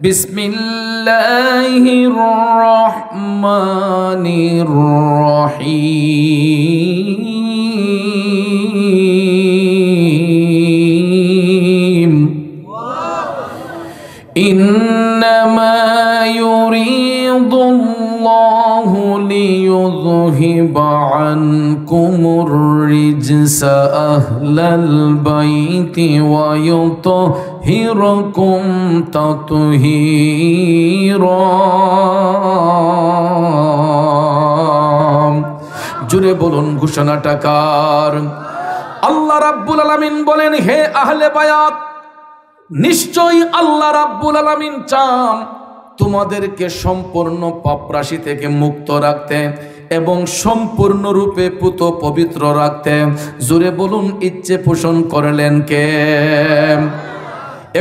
বিসমিল্লাহির রহমানির রহিম ইন্নামা ইউরিদুল্লাহু লিইয়ুযহিবা আনকুমুর রিজসা আহলাল বাইতি ওয়া ইউতাহহিরাকুম তাতহীরা। জুড়ে বলুন ঘোষণাটা কার? আল্লাহ রাব্বুল আলামিন বলেন, হে আহলে বায়াত, নিশ্চয়ই আল্লাহ রাব্বুল আলামিন চান তোমাদেরকে সম্পূর্ণ পাপরাশি থেকে মুক্ত রাখতে এবং সম্পূর্ণরূপে পুত পবিত্র রাখতে। জোরে বলুন, ইচ্ছে পোষণ করলেন কে?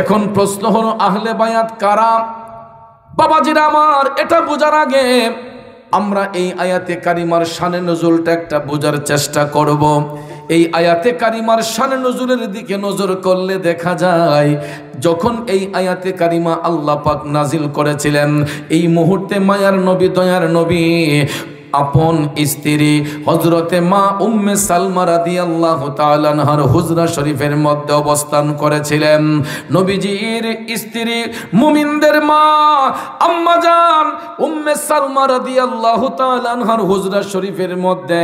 এখন প্রশ্ন হলো, আহলে বায়াত কারা? বাবাজিরা আমার, এটা বোঝার আগে আমরা এই আয়াতে কারিমার শানে নজুলটা একটা বোঝার চেষ্টা করব। এই আয়াতে কারিমার শানে নজুলের দিকে নজর করলে দেখা যায়, যখন এই আয়াতে কারিমা আল্লাহ পাক নাজিল করেছিলেন, এই মুহূর্তে মায়ার নবী, দয়ার নবী, আপন স্ত্রী হযরতে মা উম্মে সালমা রাদিয়াল্লাহু তাআলা আনহার হুজরা শরীফের মধ্যে অবস্থান করেছিলেন। নবীজির স্ত্রী, মুমিনদের মা, আম্মা জান উম্মে সালমা রাদিয়াল্লাহু তাআলা আনহার হুজরা শরীফের মধ্যে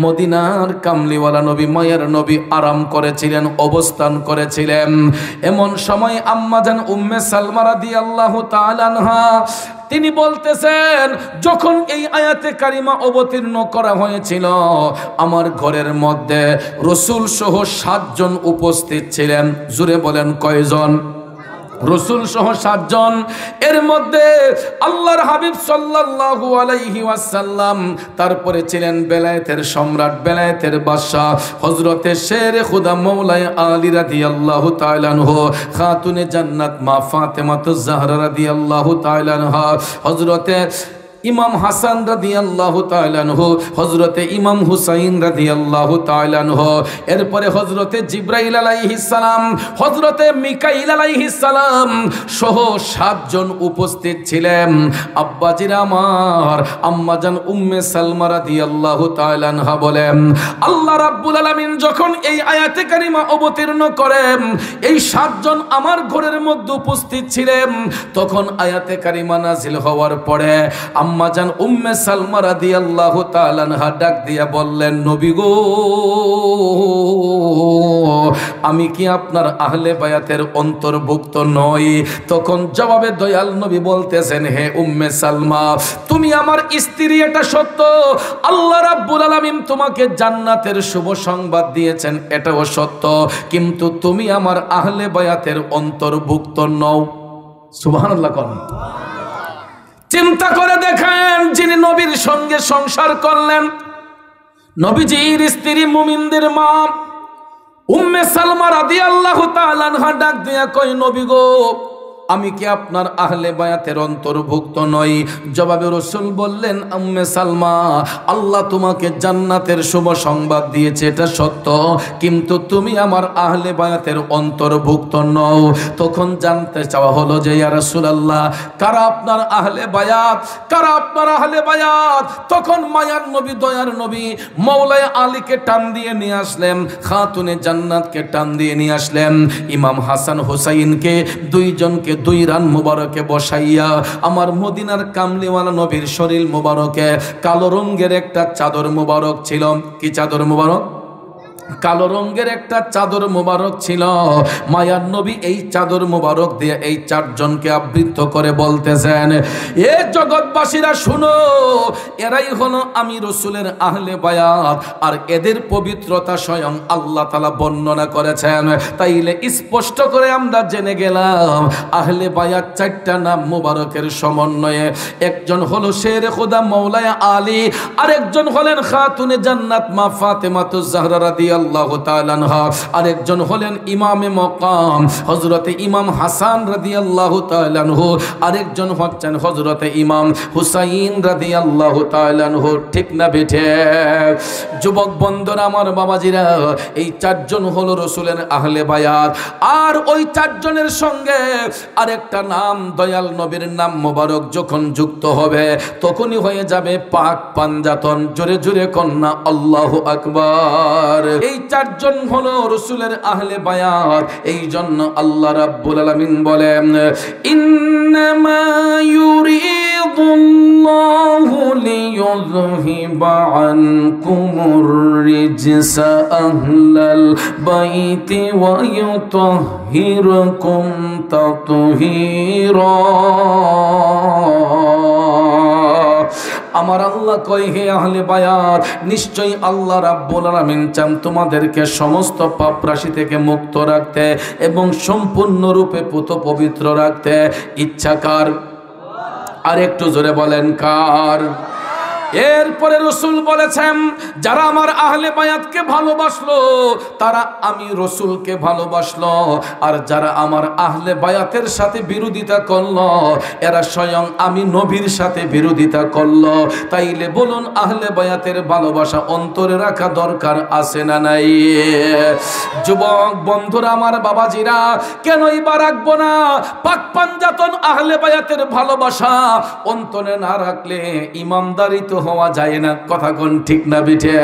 মদিনার কামলিওয়ালা নবী, মায়ার নবী আরাম করেছিলেন, অবস্থান করেছিলেন। এমন সময় আম্মা জান উম্মে সালমা রাদিয়াল্লাহু তাআলা আনহা তিনি বলতেছেন, যখন এই আয়াতে কারিমা অবতীর্ণ করা হয়েছিল, আমার ঘরের মধ্যে রাসূল সহ 7 জন উপস্থিত ছিলেন। জোরে বলেন কয়জন? রাসূল সহ 7 জন। এর মধ্যে আল্লাহর হাবিব সাল্লাল্লাহু আলাইহি ওয়াসাল্লাম, তারপরে ছিলেন বেলায়েতের সম্রাট, বেলায়েতের বাদশা হযরতে শেরে খুদা মাওলায়ে আলী রাদিয়াল্লাহু তাআলা আনহু, খাতুনে জান্নাত মা ফাতেমাতুজ জাহরা রাদিয়াল্লাহু তাআলা আনহা, হযরতে ইমাম হাসান রাদিয়াল্লাহু তাআলা আনহু, হযরতে ইমাম হুসাইন রাদিয়াল্লাহু তাআলা আনহু, এরপরে হযরতে জিবরাইল আলাইহিস সালাম, হযরতে মিকাইল আলাইহিস সালাম সহ 7 জন উপস্থিত ছিলেন। আব্বাজিরা আমার, আম্মাজান উম্মে সালমা রাদিয়াল্লাহু তাআলা আনহা বলেন, আল্লাহ রাব্বুল আলামিন যখন এই আয়াতে কারিমা অবতীর্ণ করেন, এই 7 জন আমার ঘরের মধ্যে উপস্থিত ছিলেন, তখন আয়াতে কারিমা নাজিল হওয়ার পরে আম্মাজান উম্মে সালমা রাদিয়াল্লাহু তাআলা আনহা ডাক দিয়া বললেন, নবী গো, আমি কি আপনার আহলে বায়াতের অন্তর্ভুক্ত নই? তখন জবাবে দয়াল নবী বলতেছেন, হে উম্মে সালমা, তুমি আমার স্ত্রী, এটা সত্য। আল্লাহ রাব্বুল আলামিন তোমাকে জান্নাতের শুভ সংবাদ দিয়েছেন, এটাও সত্য, কিন্তু তুমি আমার আহলে বায়াতের অন্তর্ভুক্ত নও। সুবহানাল্লাহ। চিন্তা করে দেখেন, যিনি নবীর সঙ্গে সংসার করলেন, নবীজির স্ত্রী, মুমিনদের মা উম্মে সালমা রাদিয়াল্লাহু তাআলা আনহা ডাক দিয়া কই, নবী গো, আমি কি আপনার আহলে বায়াতের অন্তর্ভুক্ত নই? জবাবে রাসূল বললেন, উম্মে সালমা, আল্লাহ তোমাকে জান্নাতের শুভ সংবাদ দিয়েছে, এটা সত্য, কিন্তু তুমি আমার আহলে বায়াতের অন্তর্ভুক্ত নও। তখন জানতে চাওয়া হলো যে, ইয়া রাসূলুল্লাহ, কারা আপনার আহলে বায়াত? কারা আপনার আহলে বায়াত? তখন মায়ার নবী, দয়ার নবী মাওলায়ে আলীকে টান দিয়ে নিয়ে আসলেন, খাতুনে জান্নাতকে টান দিয়ে নিয়ে আসলেন, ইমাম হাসান হুসাইনকে, 2 জনকে 2 রান মুবারকে বসাইয়া আমার মদিনার কামলিওয়ালা নবীর শরীর মুবারকে কালো রঙের একটা চাদর মুবারক ছিল। কি চাদর মুবারক? কালো রঙের একটা চাদর মুবারক ছিল। মায়ার নবী এই চাদর মুবারক দিয়ে এই 4 জনকে আবৃত করে বলতেছেন, এ জগৎবাসীরা শুনো, এরাই হলো আমি রাসূলের আহলে বায়াত, আর এদের পবিত্রতা স্বয়ং আল্লাহ তাআলা বর্ণনা করেছেন। তাইলে স্পষ্ট করে আমরা জেনে গেলাম, আহলে বায়াত 4টা নাম মুবারকের সমন্বয়ে। একজন হলো শেরে খুদা মাওলায়ে আলী, আরেকজন হলেন খাতুনে জান্নাত মা ফাতেমাতুজ জাহরা রাদিয়াল্লাহু রাদিয়াল্লাহু তাআলা আনহা, আরেকজন হলেন ইমামে মকাম হযরতে ইমাম হাসান রাদিয়াল্লাহু তাআলা আনহু, আরেকজন হচ্ছেন হযরতে ইমাম হুসাইন রাদিয়াল্লাহু তাআলা আনহু। ঠিক না বেঠে? যুবক বন্ধুরা আমার, বাবাজিরা, এই চারজন হলো রাসূলের আহলে বায়াত। আর ওই চারজনের সঙ্গে আরেকটা নাম, দয়াল নবীর নাম মোবারক যখন যুক্ত হবে তখনই হয়ে যাবে পাক পাঞ্জাতন। জোরে জোরে কন্যা আল্লাহু আকবার। এই চারজন হলো রাসূলের আহলে বায়াত। এই জন্য আল্লাহ রাব্বুল আলামিন বলেন, ইন্নামা ইউরিদুল্লাহু লিইয়ুযহিবা আনকুমুর রিজসা আহলাল বাইতি ওয়া ইউতাহহিরাকুম তাতহীরা। আমার আল্লাহ কয়, হে আহলে বায়াত, নিশ্চয়ই আল্লাহ রাব্বুল আলামিন চান তোমাদেরকে সমস্ত পাপ রাশি থেকে মুক্ত রাখতে এবং সম্পূর্ণরূপে পুত পবিত্র রাখতে। ইচ্ছা কার? আর একটু জোরে বলেন, কার? এরপরে রাসূল বলেছেন, যারা আমার আহলে বায়াতকে ভালোবাসলো তারা আমি রাসূলকে ভালোবাসলো, আর যারা আমার আহলে বায়াতের সাথে বিরোধিতা করলো এরা স্বয়ং আমি নবীর সাথে বিরোধিতা করলো। তাইলে বলুন, আহলে বায়াতের ভালোবাসা অন্তরে রাখা দরকার আছে না নাই? যুবক বন্ধুরা আমার, বাবাজিরা, কেনই বা রাখবো না? পাক পাঞ্জাতন আহলে বায়াতের ভালোবাসা অন্তরে না রাখলে ইমানদারি তো হওয়া যায় না। কথা কোন ঠিক না বিঠে?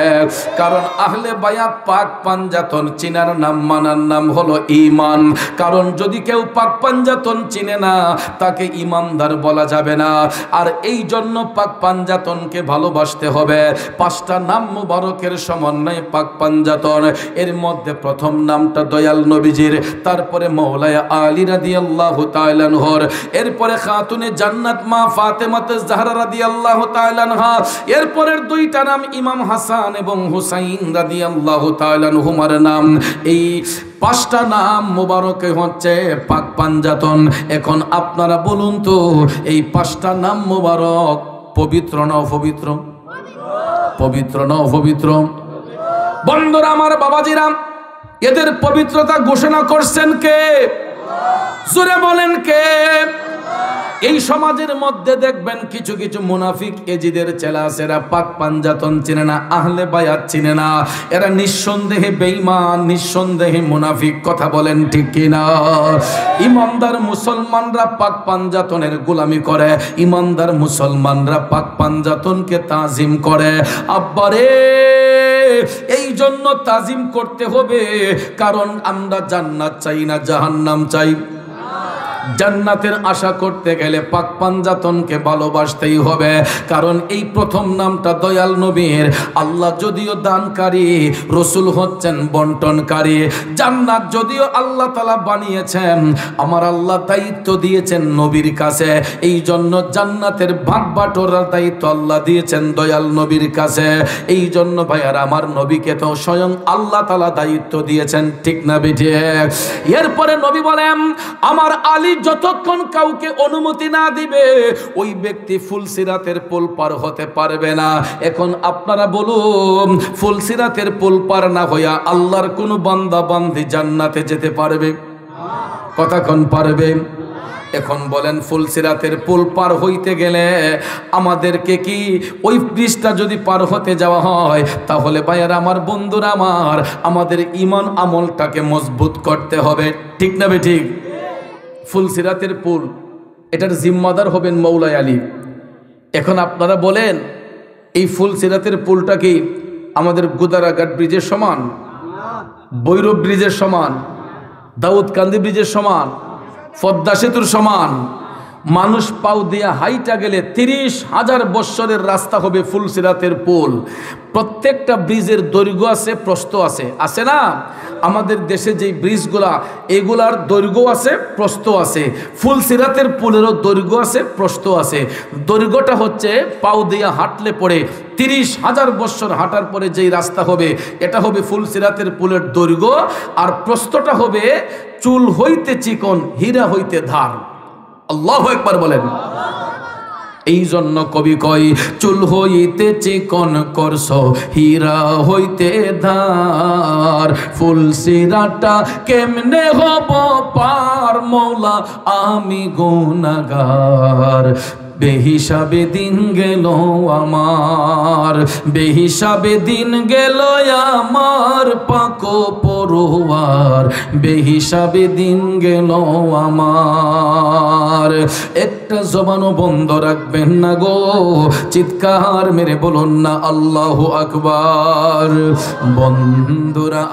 কারণ আহলে বায়াত পাক পাঞ্জাতন চিনার নাম, মানার নাম হলো ঈমান। কারণ যদি কেউ পাক পাঞ্জাতন চিনে না তাকে ঈমানদার বলা যাবে না। আর এই জন্য পাক পাঞ্জাতনকে ভালোবাসতে হবে। পাঁচটা নাম মুবারকের সমন্বয়ে পাক পাঞ্জাতন। এর মধ্যে প্রথম নামটা দয়াল নবীজির, তারপরে মাওলানা আলী রাদিয়াল্লাহু তাআলা আনহুর, এরপরে খাতুনে জান্নাত মা ফাতেমাতুজ জাহরা রাদিয়াল্লাহু তাআলা আনহা, এরপরের দুইটা নাম ইমাম হাসান এবং হুসাইন রাদিয়াল্লাহু তাআলা আনহুমার নাম। এই পাঁচটা নাম মুবারকে হচ্ছে পাক পাঞ্জাতন। এখন আপনারা বলুন তো, এই পাঁচটা নাম মুবারক পবিত্র না অপবিত্র? পবিত্র না অপবিত্র? বন্ধুরা আমার, বাবাজিরা, এদের পবিত্রতা ঘোষণা করছেন কে? জোরে বলেন কে? এই সমাজের মধ্যে দেখবেন কিছু কিছু মুনাফিক এজিদের চেলাসেরা পাক পাঞ্জাতন চিনে না, আহলে বায়াত চিনে না। এরা নিঃসন্দেহে বেঈমান, নিঃসন্দেহে মুনাফিক। কথা বলেন ঠিক কিনা? ইমানদার মুসলমানরা পাক পাঞ্জাতনের গোলামি করে, ইমানদার মুসলমানরা পাক পাঞ্জাতনকে তাজিম করে। আব্বারে, এই জন্য তাজিম করতে হবে, কারণ আমরা জান্নাত চাই না জাহান্নাম চাই। জান্নাতের আশা করতে গেলে পাক পাঞ্জাতনকে ভালোবাসতেই হবে। কারণ এই প্রথম নামটা দয়াল নবীর। আল্লাহ যদিও দানকারী, রাসূল হচ্ছেন বন্টনকারী। জান্নাত যদিও আল্লাহ তাআলা বানিয়েছেন, আমার আল্লাহ দায়িত্ব দিয়েছেন নবীর কাছে। এই জন্য জান্নাতের ভাগ বাটোয়ারার দায়িত্ব আল্লাহ দিয়েছেন দয়াল নবীর কাছে। এই জন্য ভাইয়ার, আমার নবীকে তো স্বয়ং আল্লাহ তাআলা দায়িত্ব দিয়েছেন। ঠিক না বেঠে? এরপরে নবী বলেন, আমার আলী যতক্ষণ কাউকে অনুমতি না দিবে ওই ব্যক্তি ফুলসিরাতের পুল পার হতে পারবে না। এখন আপনারা বলুন, ফুলসিরাতের পুল পার না হইয়া আল্লাহর কোন বান্দা বান্দি জান্নাতে যেতে পারবে? কতক্ষণ পারবে? এখন বলেন, ফুলসিরাতের পুল পার হইতে গেলে আমাদেরকে কি ওই ব্রিজটা যদি পার হতে যাওয়া হয়, তাহলে ভাইয়ার আমার, বন্ধুরা আমার, আমাদের ঈমান আমলটাকে মজবুত করতে হবে। ঠিক না বে ঠিক? ফুলসিরাতের পুল, এটার জিম্মাদার হবেন মাওলানা আলী। এখন আপনারা বলেন, এই ফুলসিরাতের পুলটা কি আমাদের গুদারাঘাট ব্রিজের সমান, বৈরব ব্রিজের সমান, দাউদকান্দি ব্রিজের সমান, পদ্মা সেতুর সমান? মানুষ পাও দিয়া হাইটা গেলে 30,000 বৎসরের রাস্তা হবে ফুলসিরাতের পুল। প্রত্যেকটা ব্রিজের দৈর্ঘ্য আছে, প্রস্থ আছে, আছে না? আমাদের দেশে যে ব্রিজগুলা, এগুলার দৈর্ঘ্য আছে, প্রস্থ আছে। ফুলসিরাতের পুলেরও দৈর্ঘ্য আছে, প্রস্থ আছে। দৈর্ঘ্যটা হচ্ছে পাও দিয়া হাঁটলে পরে 30,000 বৎসর হাঁটার পরে যেই রাস্তা হবে, এটা হবে ফুলসিরাতের পুলের দৈর্ঘ্য। আর প্রস্থটা হবে চুল হইতে চিকন, হীরা হইতে ধার। আল্লাহু আকবার বলেন। এই জন্য কবি কই চুল হইতে চিকন করছ হীরা হইতে ধার ফুলসিরাটা কেমনে হব পার মৌলা আমি গুনাহগার বেহিসাবে দিন গেল আমার বেহিসাবে দিন গেল আমার পাকো পরোয়ার বেহিসাবে দিন গেল আমার একটা জবানও বন্ধ রাখবেন না গো চিৎকার মেরে বলুন না আল্লাহু আকবার বন্ধুরা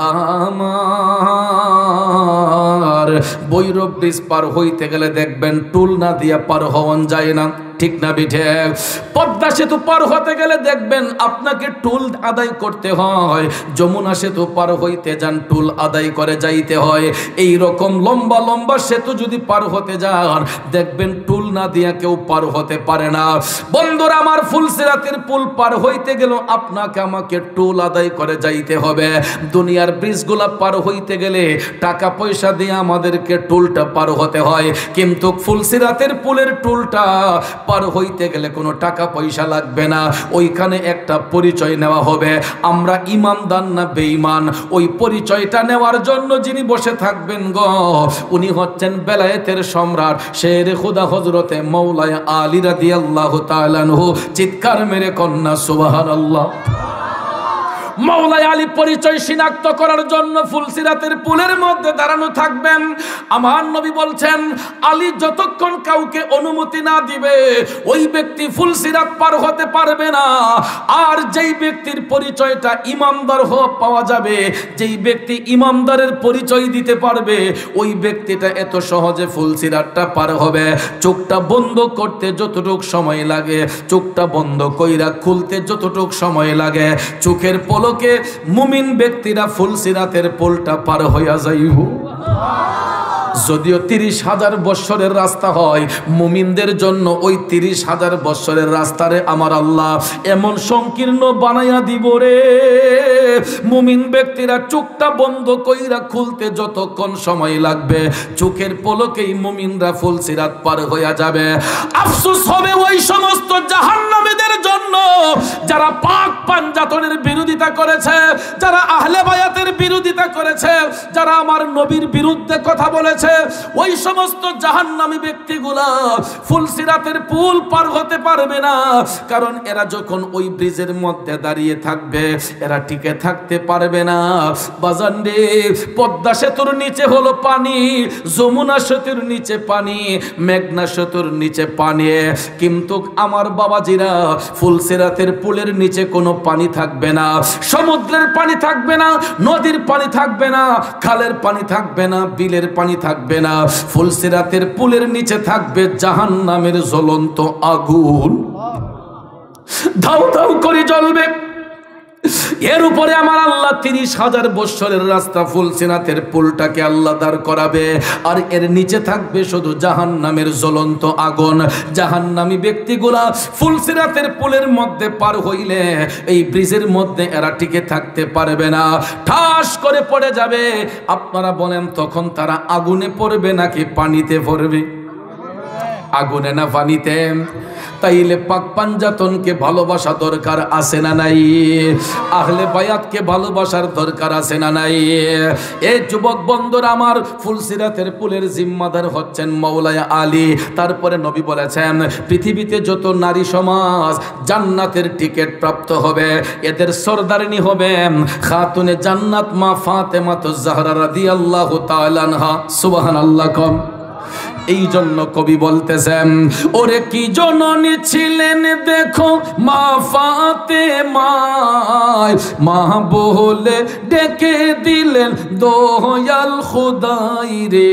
আমার বৈরব ব্রিজ পার হইতে গেলে দেখবেন টুল না দিয়া পার হওয়ান যায় না ঠিক না বিঠে পদ্মা সেতু পার হতে গেলে দেখবেন আপনাকে টুল আদায় করতে হয় যমুনা সেতু পার হইতে যান টুল আদায় করে যাইতে হয় এই রকম লম্বা লম্বা সেতু যদি পার হতে যান দেখবেন টুল না দিয়া কেউ পার হতে পারে না বন্ধুরা আমার ফুলসিরাতের পুল পার হইতে গেল আপনাকে আমাকে টুল আদায় করে যাইতে হবে দুনিয়ার ব্রিজগুলা পার হইতে গেলে টাকা পয়সা দিয়ে আমাদেরকে টুলটা পার হতে হয় কিন্তু ফুলসিরাতের পুলের টুলটা পার হইতে গেলে কোনো টাকা পয়সা লাগবে না ওইখানে একটা পরিচয় নেওয়া হবে আমরা ইমানদার না বেঈমান ওই পরিচয়টা নেওয়ার জন্য যিনি বসে থাকবেন গো উনি হচ্ছেন বেলায়েতের সম্রাট শেরে খুদা হযরতে মাওলানা আলী রাদিয়াল্লাহু তাআলা আনহু চিৎকার মেরে কন্যা সুবহানাল্লাহ মাওলানা আলী পরিচয় শনাক্ত করার জন্য ফুলসিরাতের পুলের মধ্যে দাঁড়ানো থাকবেন আমার নবী বলছেন আলী যতক্ষণ কাউকে অনুমতি না দিবে ওই ব্যক্তি ফুলসিরাত পার হতে পারবে না আর যেই ব্যক্তির পরিচয়টা ইমানদার পাওয়া যাবে যেই ব্যক্তি ইমানদারের পরিচয় দিতে পারবে ওই ব্যক্তিটা এত সহজে ফুলসিরাতটা পার হবে চোখটা বন্ধ করতে যতটুকু সময় লাগে চোখটা বন্ধ কইরা খুলতে যতটুকু সময় লাগে চোখের পলকে মুমিন ব্যক্তিরা ফুলসিরাতের পুলটা পার হইয়া যাইব যদিও ৩০,০০০ বছরের রাস্তা হয় মুমিনদের জন্য ওই ৩০,০০০ বছরের রাস্তারে আমার আল্লাহ এমন সংকীর্ণ বানাইয়া দিব রে মুমিন ব্যক্তিরা চোখটা বন্ধ কইরা খুলতে যতক্ষণ সময় লাগবে চোখের পলকেই মুমিনরা ফুলসিরাত পার হইয়া যাবে আফসোস হবে ওই সমস্ত জাহান্নামীদের জন্য যারা পাক পাঞ্জাতনের বিরোধিতা করেছে যারা আহলে বায়াতের বিরোধিতা করেছে যারা আমার নবীর বিরুদ্ধে কথা বলেছে ওই সমস্ত জাহান্নামী ব্যক্তিগুলা ফুলসিরাতের পুল পার হতে পারবে না কারণ এরা যখন ওই ব্রিজের মধ্যে দাঁড়িয়ে থাকবে এরা টিকে থাকতে পারবে না বাজান রে পদ্মা সেতুর নিচে হলো পানি যমুনা সেতুর নিচে পানি মেঘনা সেতুর নিচে পানি কিন্তু আমার বাবাজিরা ফুলসিরাতের পুলের নিচে কোনো পানি থাকবে না সমুদ্রের পানি থাকবে না নদীর পানি থাকবে না খালের পানি থাকবে না বিলের পানি থাকবে না ফুলসিরাতের পুলের নিচে থাকবে জাহান্নামের জ্বলন্ত আগুন ধাউ ধাউ করে জ্বলবে এর উপরে আমার আল্লাহ ৩০,০০০ বছরের রাস্তা ফুলসিরাতের পুলটাকে আল্লাহ দাঁড় করাবে আর এর নিচে থাকবে শুধু জাহান্নামের জ্বলন্ত আগুন জাহান্নামী ব্যক্তিগুলা ফুলসিরাতের পুলের মধ্যে পার হইলে এই ব্রিজের মধ্যে এরা টিকে থাকতে পারবে না ঠাস করে পড়ে যাবে আপনারা বলেন তখন তারা আগুনে পড়বে নাকি পানিতে পড়বে আগুনে না পানিতে তাইলে পাক পাঞ্জাতনকে ভালোবাসা দরকার আছে না নাই আহলে বায়াতকে ভালোবাসার দরকার আছে না নাই এই যুবক বন্ধুরা আমার ফুলসিরাতের পুলের জিম্মাদার হচ্ছেন মাওলানা আলী তারপরে নবী বলেছেন পৃথিবীতে যত নারী সমাজ জান্নাতের টিকিট প্রাপ্ত হবে এদের সরদারিনী হবে খাতুনে জান্নাত মা ফাতেমাতুজ জাহরা রাদিয়াল্লাহু তাআলা আনহা সুবহানাল্লাহ কম এই জন্য কবি বলতেছেন ওরে কি জননী ছিলেন দেখো মা ফাতেমা মা বলে ডেকে দিলেন দয়াল খোদাই রে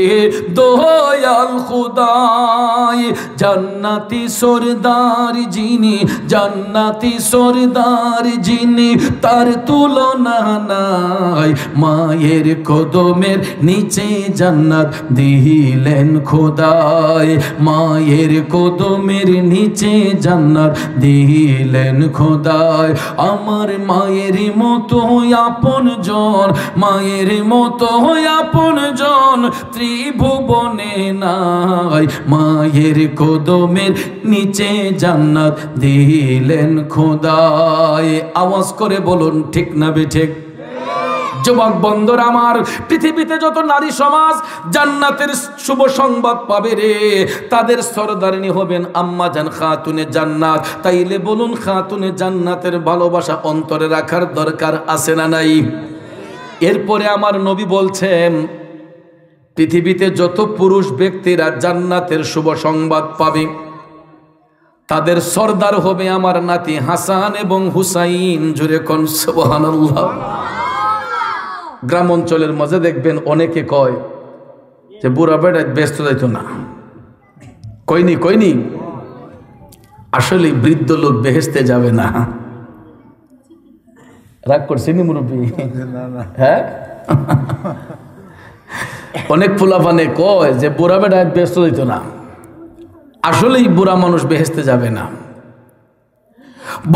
দয়াল খোদাই জান্নাতি সরদার যিনি জান্নাতি সরদার যিনি তার তুলনা নাই মায়ের কদমের নিচে জান্নাত দিলেন খোদা খোদায়, মায়ের কদমের নিচে জান্নাত দিলেন খোদায়। আমার মায়ের মতো আপনজন, মায়ের মতো আপনজন ত্রিভুবনে নাই, মায়ের কদমের নিচে জান্নাত দিলেন খোদায়। আওয়াজ করে বলুন ঠিক না বেঠিক? যুবক বন্ধুরা আমার, পৃথিবীতে যত নারী সমাজ জান্নাতের শুভ সংবাদ পাবে রে, তাদের সরদারিনী হবেন আম্মা জান খাতুনে জান্নাত। তাইলে বলুন, খাতুনে জান্নাতের ভালোবাসা অন্তরে রাখার দরকার আছে না নাই? এরপরে আমার নবী বলছেন, পৃথিবীতে যত পুরুষ ব্যক্তিরা জান্নাতের শুভ সংবাদ পাবে, তাদের সরদার হবে আমার নাতি হাসান এবং হুসাইন। জুড়ে কোন সুবহানাল্লাহ। গ্রাম অঞ্চলের মাঝে দেখবেন অনেকে কয় যে বুড়া বেড়া ব্যস্ত যাইতো না। কইনি আসলে বৃদ্ধ লোক বেহেশতে যাবে না। রাগ করছেনি মুরব্বী? হ্যাঁ, অনেক ফুলাফানে কয় যে বুড়া বেড়া ব্যস্ত যাইতো না, আসলেই বুড়া মানুষ বেহেশতে যাবে না।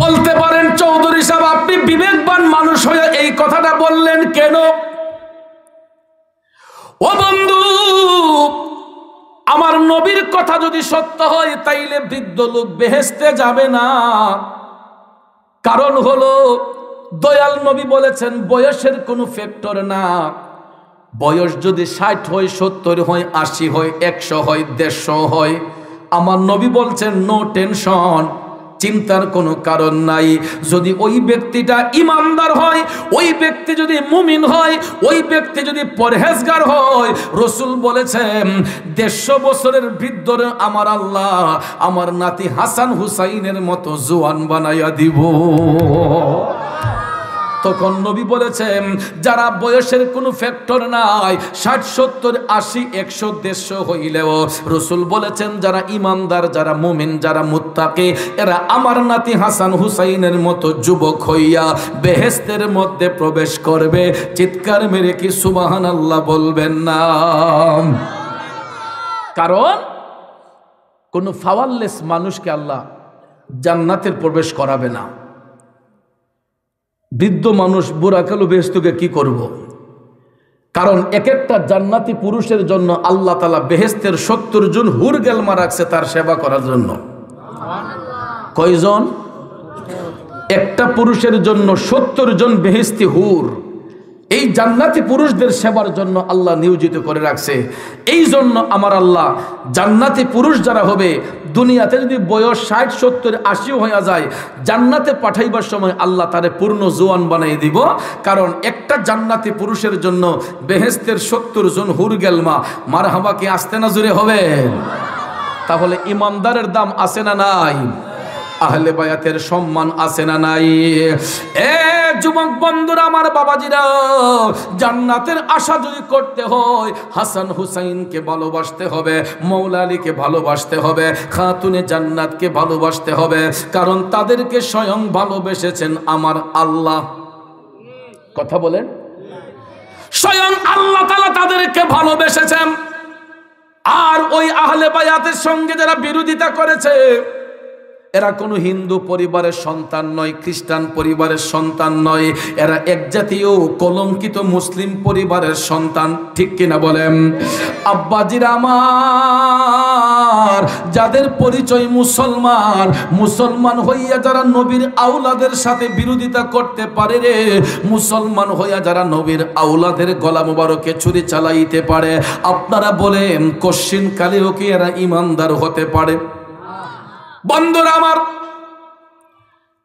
বলতে পারেন চৌধুরী সাহেব, আপনি বিবেকবান মানুষ হয়ে এই কথাটা বললেন কেন? ও বন্ধু, আমার নবীর কথা যদি সত্য হয় তাইলে বৃদ্ধ লোক বেহেশতে যাবে না। কারণ হলো, দয়াল নবী বলেছেন বয়সের কোনো ফ্যাক্টর না। বয়স যদি 60 হয়, 70 হয়, 80 হয়, 100 হয়, 150 হয়, আমার নবী বলছেন নো টেনশন, চিন্তার কোনো কারণ নাই। যদি ওই ব্যক্তিটা ইমানদার হয়, ওই ব্যক্তি যদি মুমিন হয়, ওই ব্যক্তি যদি পরহেজগার হয়, রসুল বলেছেন 150 বছরের বৃদ্ধরে আমার আল্লাহ আমার নাতি হাসান হুসাইনের মতো জোয়ান বানাইয়া দিব। তখন নবী বলেছেন, যারা বয়সের কোনো ফ্যাক্টর নাই, 60, 70, 80, 100, 150 হইলেও রসুল বলেছেন যারা ইমানদার, যারা মুমিন, যারা মুত্তাকি, এরা আমার নাতি হাসান হুসাইনের মতো যুবক হইয়া বেহেশতের মধ্যে প্রবেশ করবে। চিৎকার মেরে কি সুবহানাল্লাহ বলবেন না? কারণ কোন ফাওয়ারলেস মানুষকে আল্লাহ জান্নাতের প্রবেশ করাবে না। বৃদ্ধ মানুষ বুড়া কালো বেহেশতকে কি করব? কারণ এক একটা জান্নাতি পুরুষের জন্য আল্লাহ তাআলা বেহেশতের 70 জন হুর গেলমা রাখছে তার সেবা করার জন্য। কয়জন? একটা পুরুষের জন্য 70 জন বেহেশতি হুর এই জান্নাতি পুরুষদের সেবার জন্য আল্লাহ নিয়োজিত করে রাখছে। এই জন্য আমার আল্লাহ জান্নাতি পুরুষ যারা হবে, দুনিয়াতে যদি বয়স 60, 70, 80 হয়ে যায়, জান্নাতে পাঠাইবার সময় আল্লাহ তারে পূর্ণ জোয়ান বানাই দিব। কারণ একটা জান্নাতি পুরুষের জন্য বেহেশতের 70 জন হুর গেলমা। মারহাবা কি আসতে না জুড়ে হবে? তাহলে ইমানদারের দাম আছে না নাই? আহলে বায়াতের সম্মান আছে না নাই? এ যুবক বন্ধুরা আমার, বাবাজিরা, জান্নাতের আশা যদি করতে হয় হাসান হুসাইনকে ভালোবাসতে হবে, মৌলা আলীকে ভালোবাসতে হবে, খাতুনে জান্নাতকে ভালোবাসতে হবে। কারণ তাদেরকে স্বয়ং ভালোবেসেছেন আমার আল্লাহ। কথা বলেন, স্বয়ং আল্লাহ তাআলা তাদেরকে ভালোবেসেছেন। আর ওই আহলে বায়াতের সঙ্গে যারা বিরোধিতা করেছে, এরা কোনো হিন্দু পরিবারের সন্তান নয়, খ্রিস্টান পরিবারের সন্তান নয়, এরা এক জাতীয় কলঙ্কিত মুসলিম পরিবারের সন্তান। ঠিক কিনা বলেন? আব্বাজিরা আমার, যাদের পরিচয় মুসলমান, মুসলমান হইয়া যারা নবীর আওলাদের সাথে বিরোধিতা করতে পারে রে, মুসলমান হইয়া যারা নবীর আওলাদের গলা মোবারকে ছুরি চালাইতে পারে, আপনারা বলেন কশ্চিন কালেও কি এরা ইমানদার হতে পারে? বন্ধুরা আমার,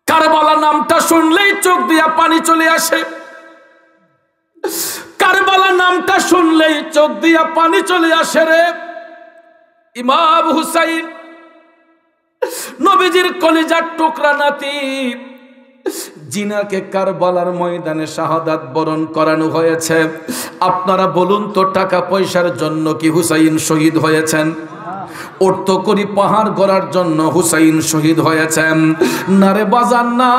কারবালা নামটা শুনলেই চোখ দিয়া পানি চলে আসে। কারবালা নামটা শুনলেই চোখ দিয়া পানি চলে আসে রে। ইমাম হুসাইন নবীজির কলিজার টুকরা নাতি, জিনাকে কারবালার ময়দানে শাহাদাত বরণ করানো হয়েছে। আপনারা বলুন তো, টাকা পয়সার জন্য কি হুসাইন শহীদ হয়েছেন? অর্থ করি পাহাড় গড়ার জন্য হুসাইন শহীদ হয়েছেন। নারে বাজান না,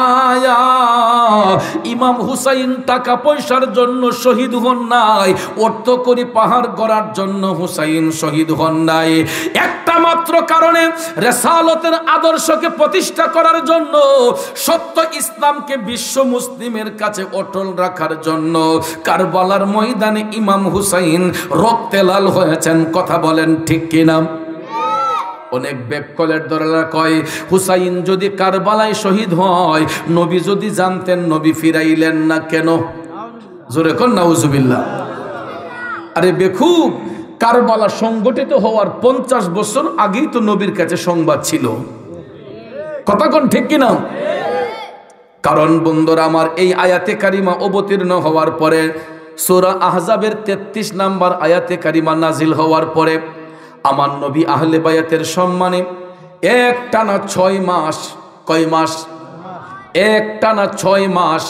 ইমাম হুসাইন টাকা পয়সার জন্য শহীদ হন নাই, অর্থ করি পাহাড় গড়ার জন্য হুসাইন শহীদ হন নাই। একটা মাত্র কারণে, রিসালাতের আদর্শকে প্রতিষ্ঠা করার জন্য, সত্য ইসলামকে বিশ্ব মুসলিমের কাছে অটল রাখার জন্য কারবালার ময়দানে ইমাম হুসাইন রক্তে লাল হয়েছেন। কথা বলেন ঠিক কিনা? অনেক বেকলের দলালা কয় হুসাইন যদি কারবালায় শহীদ হয়, নবী যদি জানতেন নবী ফিরাইলেন না কেন? জোরে কোন নাউজুবিল্লাহ। আরে বেকুব, কারবালা সংগঠিত হওয়ার 50 বছর আগেই তো নবীর কাছে সংবাদ ছিল। কথা কোন ঠিক কিনা? কারণ বন্ধুরা আমার, এই আয়াতে কারিমা অবতীর্ণ হওয়ার পরে, সূরা আহজাবের 33 নম্বর আয়াতে কারিমা নাজিল হওয়ার পরে, আমার নবী আহলে বায়াতের সম্মানে একটানা 6 মাস, কয় মাস? একটানা 6 মাস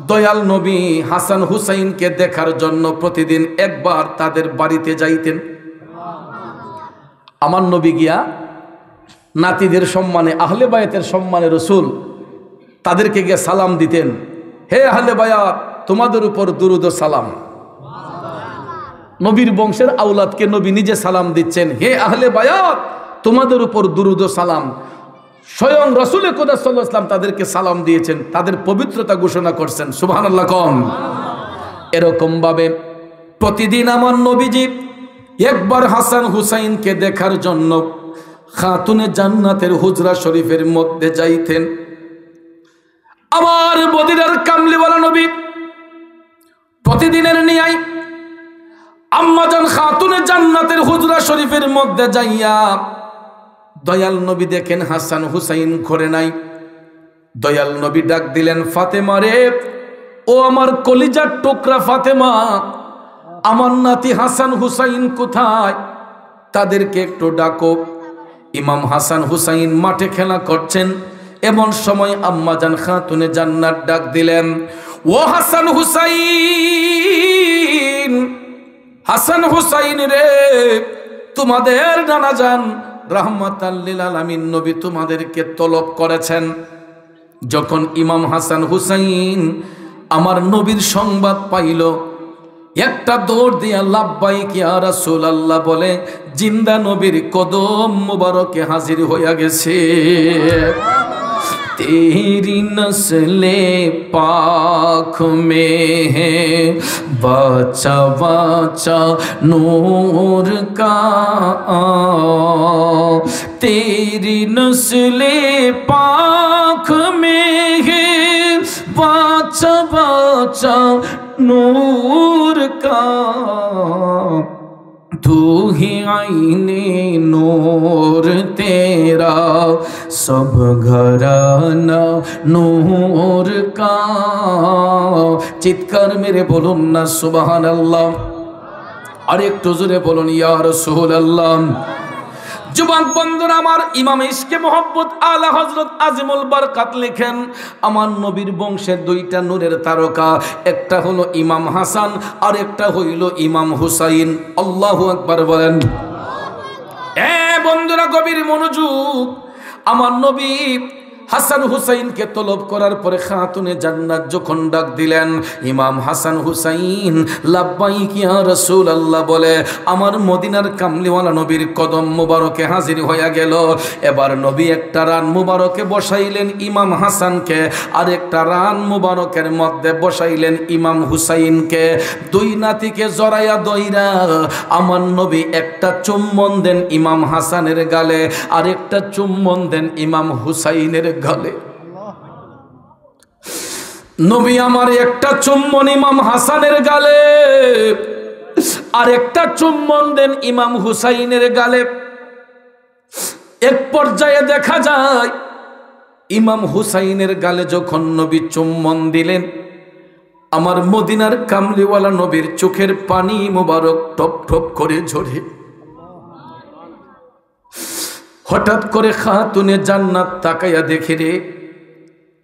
দয়াল নবী হাসান হুসাইনকে দেখার জন্য প্রতিদিন একবার তাদের বাড়িতে যাইতেন। আমার নবী গিয়া নাতিদের সম্মানে, আহলে বায়াতের সম্মানে রসুল তাদেরকে গিয়ে সালাম দিতেন। হে আহলে বায়াত, তোমাদের উপর দুরুদ ও সালাম। নবীর বংশের আওলাদকে নবী নিজে সালাম দিচ্ছেন, হে আহলে বায়াত, তোমাদের উপর দুরুদ ও সালাম। স্বয়ং রাসূল খোদা সাল্লাল্লাহু আলাইহি ওয়াসাল্লাম তাদেরকে সালাম দিয়েছেন, তাদের পবিত্রতা ঘোষণা করছেন। সুবহানাল্লাহ কম। এরকম ভাবে প্রতিদিন আমার নবীজি একবার হাসান হুসাইনকে দেখার জন্য খাতুনে জান্নাতের হুজরা শরীফের মধ্যে যাইতেন। আমার মদিনার কামলিওয়ালা নবী প্রতিদিনের নিয়াই আম্মাজান খাতুনে জান্নাতের হুজরা শরীফের মধ্যে যাইয়া দয়াল নবী দেখেন হাসান হুসাইন ঘরে নাই। দয়াল নবী ডাক দিলেন, ফাতেমা রে, ও আমার কলিজার টুকরা ফাতেমা, আমার নাতি হাসান হুসাইন কোথায়? তাদেরকে একটু ডাকো। ইমাম হাসান হুসাইন মাঠে খেলা করছেন। এমন সময় আম্মাজান খাতুনে জান্নাত ডাক দিলেন, ও হাসান হুসাইন, হাসান হুসাইন রে, তোমাদের নানাজান রাহমাতাল লিল আলামিন নবী তোমাদেরকে তলব করেছেন। যখন ইমাম হাসান হুসাইন আমার নবীর সংবাদ পাইল, একটা দৌড় দিয়া লাব্বাইক ইয়া রাসূলুল্লাহ বলে জিন্দা নবীর কদম মুবারকে হাজির হইয়া গেছে। तेरी नस्ले पाक में है बच्चा बच्चा नूर का, तेरी नस्ले पाक में है बच्चा बच्चा नूर का, तू ही आईने नूर तेरा सब घराना नूर का। চিৎকার মেরে বলুন না সুবহানাল্লাহ। আর একটু জোরে বলুন ইয়া রাসূলুল্লাহ। যুবক বন্ধুরা আমার, ইমাম ইশকে মোহাব্বত আলা হযরত আজিমুল বরকত লেখেন, আমার নবীর বংশের 2টা নূরের তারকা, একটা হলো ইমাম হাসান আর একটা হইল ইমাম হুসাইন। আল্লাহু আকবার বলেন। বন্ধুরা গভীর মনোযোগ। আমার নবী হাসান হুসাইনকে তলব করার পরে খাতুনে জান্নাত যখন ডাক দিলেন, ইমাম হাসান হুসাইন লাব্বাইক ইয়া রাসূলুল্লাহ বলে আমার মদিনার কামলিওয়ালা নবীর কদম মুবারকে হাজির হইয়া গেল। এবার নবী একটা রান মুবারকে বসাইলেন ইমাম হাসানকে, আর একটা রান মুবারকের মধ্যে বসাইলেন ইমাম হুসাইনকে। 2 নাতিকে জড়াইয়া দইরা আমার নবী একটা চুম্বন দেন ইমাম হাসানের গালে, আর একটা চুম্বন দেন ইমাম হুসাইনের গালে। নবী আমার একটা চুম্বন ইমাম হাসানের গালে, আর একটা চুম্বন দেন ইমাম হুসাইনের গালে। এক পর্যায়ে দেখা যায় ইমাম হুসাইনের গালে যখন নবী চুম্বন দিলেন, আমার মদিনার কামলিওয়ালা নবীর চোখের পানি মুবারক টপ টপ করে ঝরে। হঠাৎ করে খাতুনে জান্নাত তাকাইয়া দেখে রে,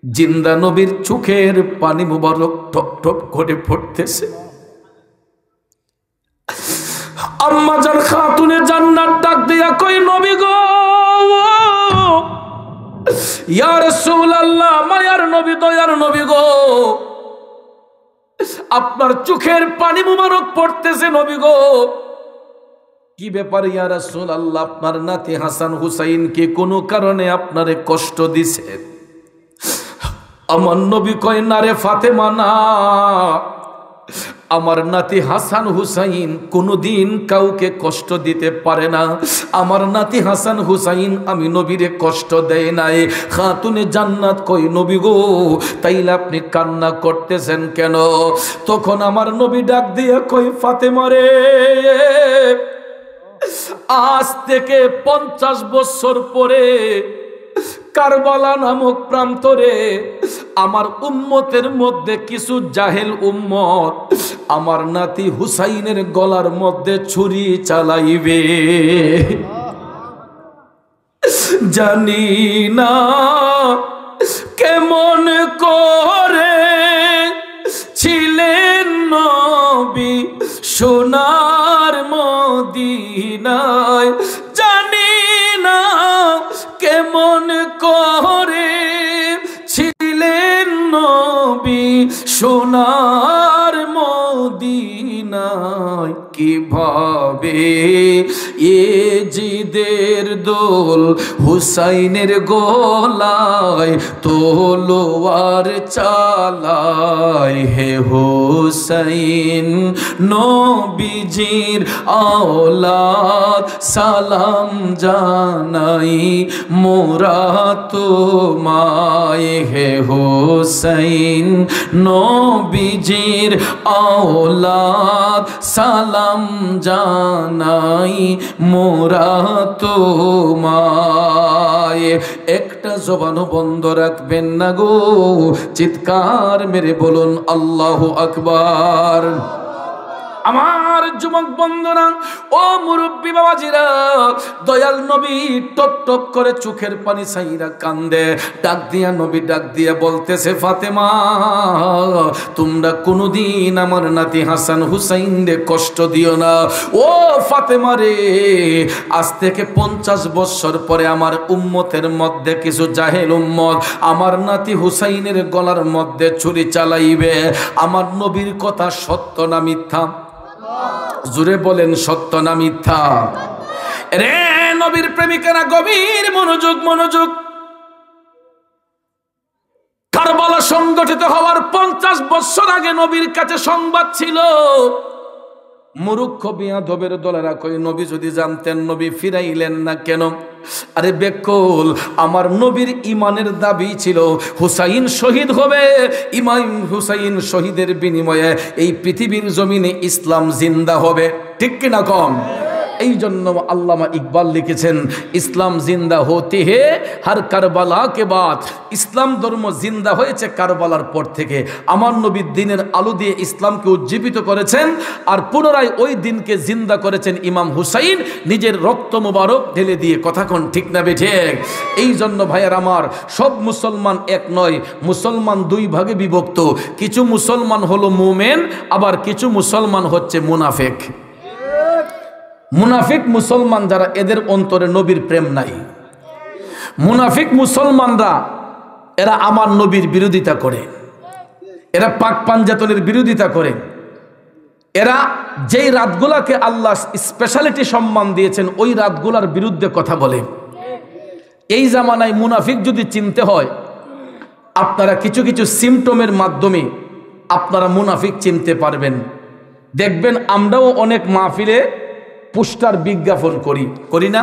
জিন্দা নবীর চোখের পানি মুবারক টপ টপ করে পড়তেছে। আম্মা জান খাতুনে জান্নাত ডাক দিয়া কই নবী গো, ইয়া রাসূলুল্লাহ, মায়ার নবী, দয়ার নবী গো, আপনার চোখের পানি মুবারক পড়তেছে নবী গো, কি ব্যাপার ইয়া রাসূলুল্লাহ, আপনার নাতি হাসান হুসাইন কি কোনো কারণে আপনারে কষ্ট দিছে? আমার নবী কয় না রে ফাতেমা, না, আমার নাতি হাসান হুসাইন কোনোদিন কাউকে কষ্ট দিতে পারে না। আমার নাতি হাসান হুসাইন আমি নবীরে কষ্ট দেয় নাই। খাতুনে জান্নাত কই নবী গো, তাইলে আপনি কান্না করতেছেন কেন? তখন আমার নবী ডাক দিয়ে কই ফাতেমা রে, আজ থেকে 50 বছর পরে কারবালা নামক প্রান্তরে আমার উম্মতের মধ্যে কিছু জাহেল উম্মত আমার নাতি হুসাইনের গলার মধ্যে ছুরি চালাইবে। জানি না কেমন করে ছিলেন নবী সোনার মদিনায়, জানি না কেমন করে ছিলেন নবী সোনার মদিনায়, কিভাবে এজিদের দোল হুসাইনের গলায় তলোয়ার চালায়। হে হুসাইন নবীজির আওলাদ সালাম জানাই মোরা তোমায়। হে হুসাইন নবীজির আওলাদ সালাম জানাই মোরা তোমায়। একটা জবানও বন্ধ রাখবেন না গো, চিৎকার মেরে বলুন আল্লাহু আকবার। আমার যুবক বন্ধুরা, ও মুরব্বী বাবাজিরা, দয়াল নবী টপ টপ করে চোখের পানি ছাইরা কান্দে। ডাক দিয়া নবী ডাক দিয়া বলতেছে ফাতেমা, তোমরা কোনোদিন আমার নাতি হাসান হুসাইন রে কষ্ট দিও না। ও ফাতেমা রে, আজ থেকে 50 বছর পরে আমার উম্মতের মধ্যে কিছু জাহেল উম্মত আমার নাতি হুসাইনের গলার মধ্যে ছুরি চালাইবে। আমার নবীর কথা সত্য না মিথ্যা? জুড়ে বলেন সত্য না মিথ্যা? রে নবীর প্রেমিকেরা গভীর মনোযোগ, মনোযোগ। কারবালা সংগঠিত হওয়ার 50 বছর আগে নবীর কাছে সংবাদ ছিল। মুরুক্ষ বিয়াদবের দলেরা কই নবী যদি জানতেন নবী ফিরাইলেন না কেন? আরে বেকুল, আমার নবীর ইমানের দাবি ছিল হুসাইন শহীদ হবে। ইমাম হুসাইন শহীদের বিনিময়ে এই পৃথিবীর জমিনে ইসলাম জিন্দা হবে। ঠিক কিনা কম? এই জন্য আল্লামা ইকবাল লিখেছেন, ইসলাম জিন্দা হতে হে হর কারবালা কে বাদ। ইসলাম ধর্ম জিন্দা হয়েছে কারবালার পর থেকে। আমার নবী দিনের আলো দিয়ে ইসলামকে উজ্জীবিত করেছেন, আর পুনরায় ওই দিনকে জিন্দা করেছেন ইমাম হুসাইন নিজের রক্ত মুবারক ঢেলে দিয়ে। কথা কোন ঠিক না বেঠিক? এই জন্য ভাইয়ার আমার, সব মুসলমান এক নয়, মুসলমান দুই ভাগে বিভক্ত। কিছু মুসলমান হলো মুমেন, আবার কিছু মুসলমান হচ্ছে মুনাফিক। মুনাফিক মুসলমান যারা, এদের অন্তরে নবীর প্রেম নাই। মুনাফিক মুসলমানরা এরা আমার নবীর বিরোধিতা করে, এরা পাক পাঞ্জাতনের বিরোধিতা করে। এরা যেই রাতগুলাকে আল্লাহ স্পেশালিটি সম্মান দিয়েছেন ওই রাতগুলার বিরুদ্ধে কথা বলে। এই জামানায় মুনাফিক যদি চিনতে হয়, আপনারা কিছু কিছু সিমটমের মাধ্যমে আপনারা মুনাফিক চিনতে পারবেন। দেখবেন আমরাও অনেক মাহফিলে পোস্টার বিজ্ঞাপন করি না?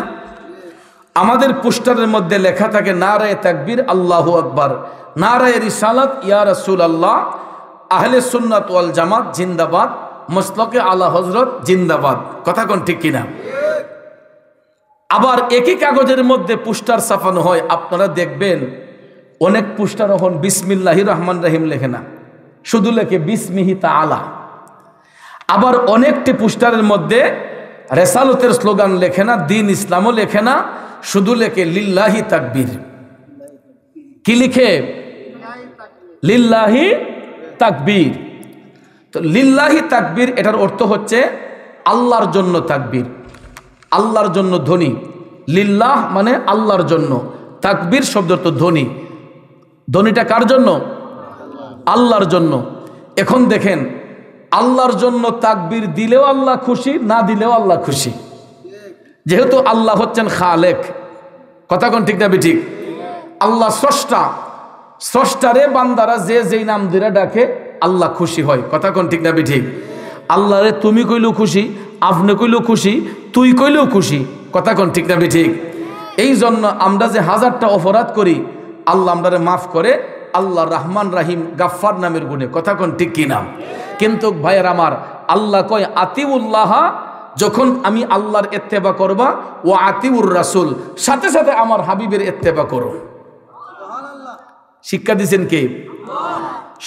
আমাদের পোস্টারের মধ্যে লেখা থাকে নারায়ে তাকবীর আল্লাহু আকবার, নারায়ে রিসালাত ইয়া রাসূলুল্লাহ, আহলে সুন্নাত ওয়াল জামাত জিন্দাবাদ, মসলকে আলা হযরত জিন্দাবাদ। কথা কোন ঠিক কিনা? আবার একই কাগজের মধ্যে পোস্টার ছাপানো হয়, আপনারা দেখবেন অনেক পোস্টার এখন বিসমিল্লাহির রহমান রহিম লেখে না, শুধু লেখে বিসমিহি তাআলা। আবার অনেকটি পোস্টারের মধ্যে রেসালতের স্লোগান লেখে না, দিন ইসলামও লেখে না, শুধু লেখে লিল্লাহি তাকবীর। কি লিখে? লিল্লাহি তাকবীর। তো লিল্লাহি তাকবীর এটার অর্থ হচ্ছে আল্লাহর জন্য তাকবীর, আল্লাহর জন্য ধ্বনি। লিল্লাহ মানে আল্লাহর জন্য, তাকবীর শব্দ তো ধ্বনি। ধ্বনিটা কার জন্য? আল্লাহর জন্য। এখন দেখেন, আল্লাহর জন্য তাকবীর দিলেও আল্লাহ খুশি, না দিলেও আল্লাহ খুশি। যেহেতু আল্লাহ হচ্ছেন খালেক, কথা কোন ঠিক না ঠিক? আল্লাহ স্রষ্টা, স্রষ্টারে বান্দারা যে যেই নাম ধরে ডাকে আল্লাহ খুশি হয়, কথা কোন ঠিক না ঠিক? আল্লাহরে তুমি কইলেও খুশি, আপনি কইলেও খুশি, তুই কইলেও খুশি, কথা কোন ঠিক না ঠিক? এই জন্য আমরা যে হাজারটা অপরাধ করি আল্লাহ আমরারে মাফ করে, আল্লাহ রহমান রাহিম গাফফার নামের গুণে, কথা কোন ঠিক কি নাম? কিন্তু ভাইয়ের আমার, আল্লাহ কয় আতিউল্লাহ, যখন আমি আল্লাহর ইত্তেবা করবা, ও আতিউর রাসূল, সাথে সাথে আমার হাবিবের ইত্তেবা করো। শিক্ষা দিয়েছেন কে?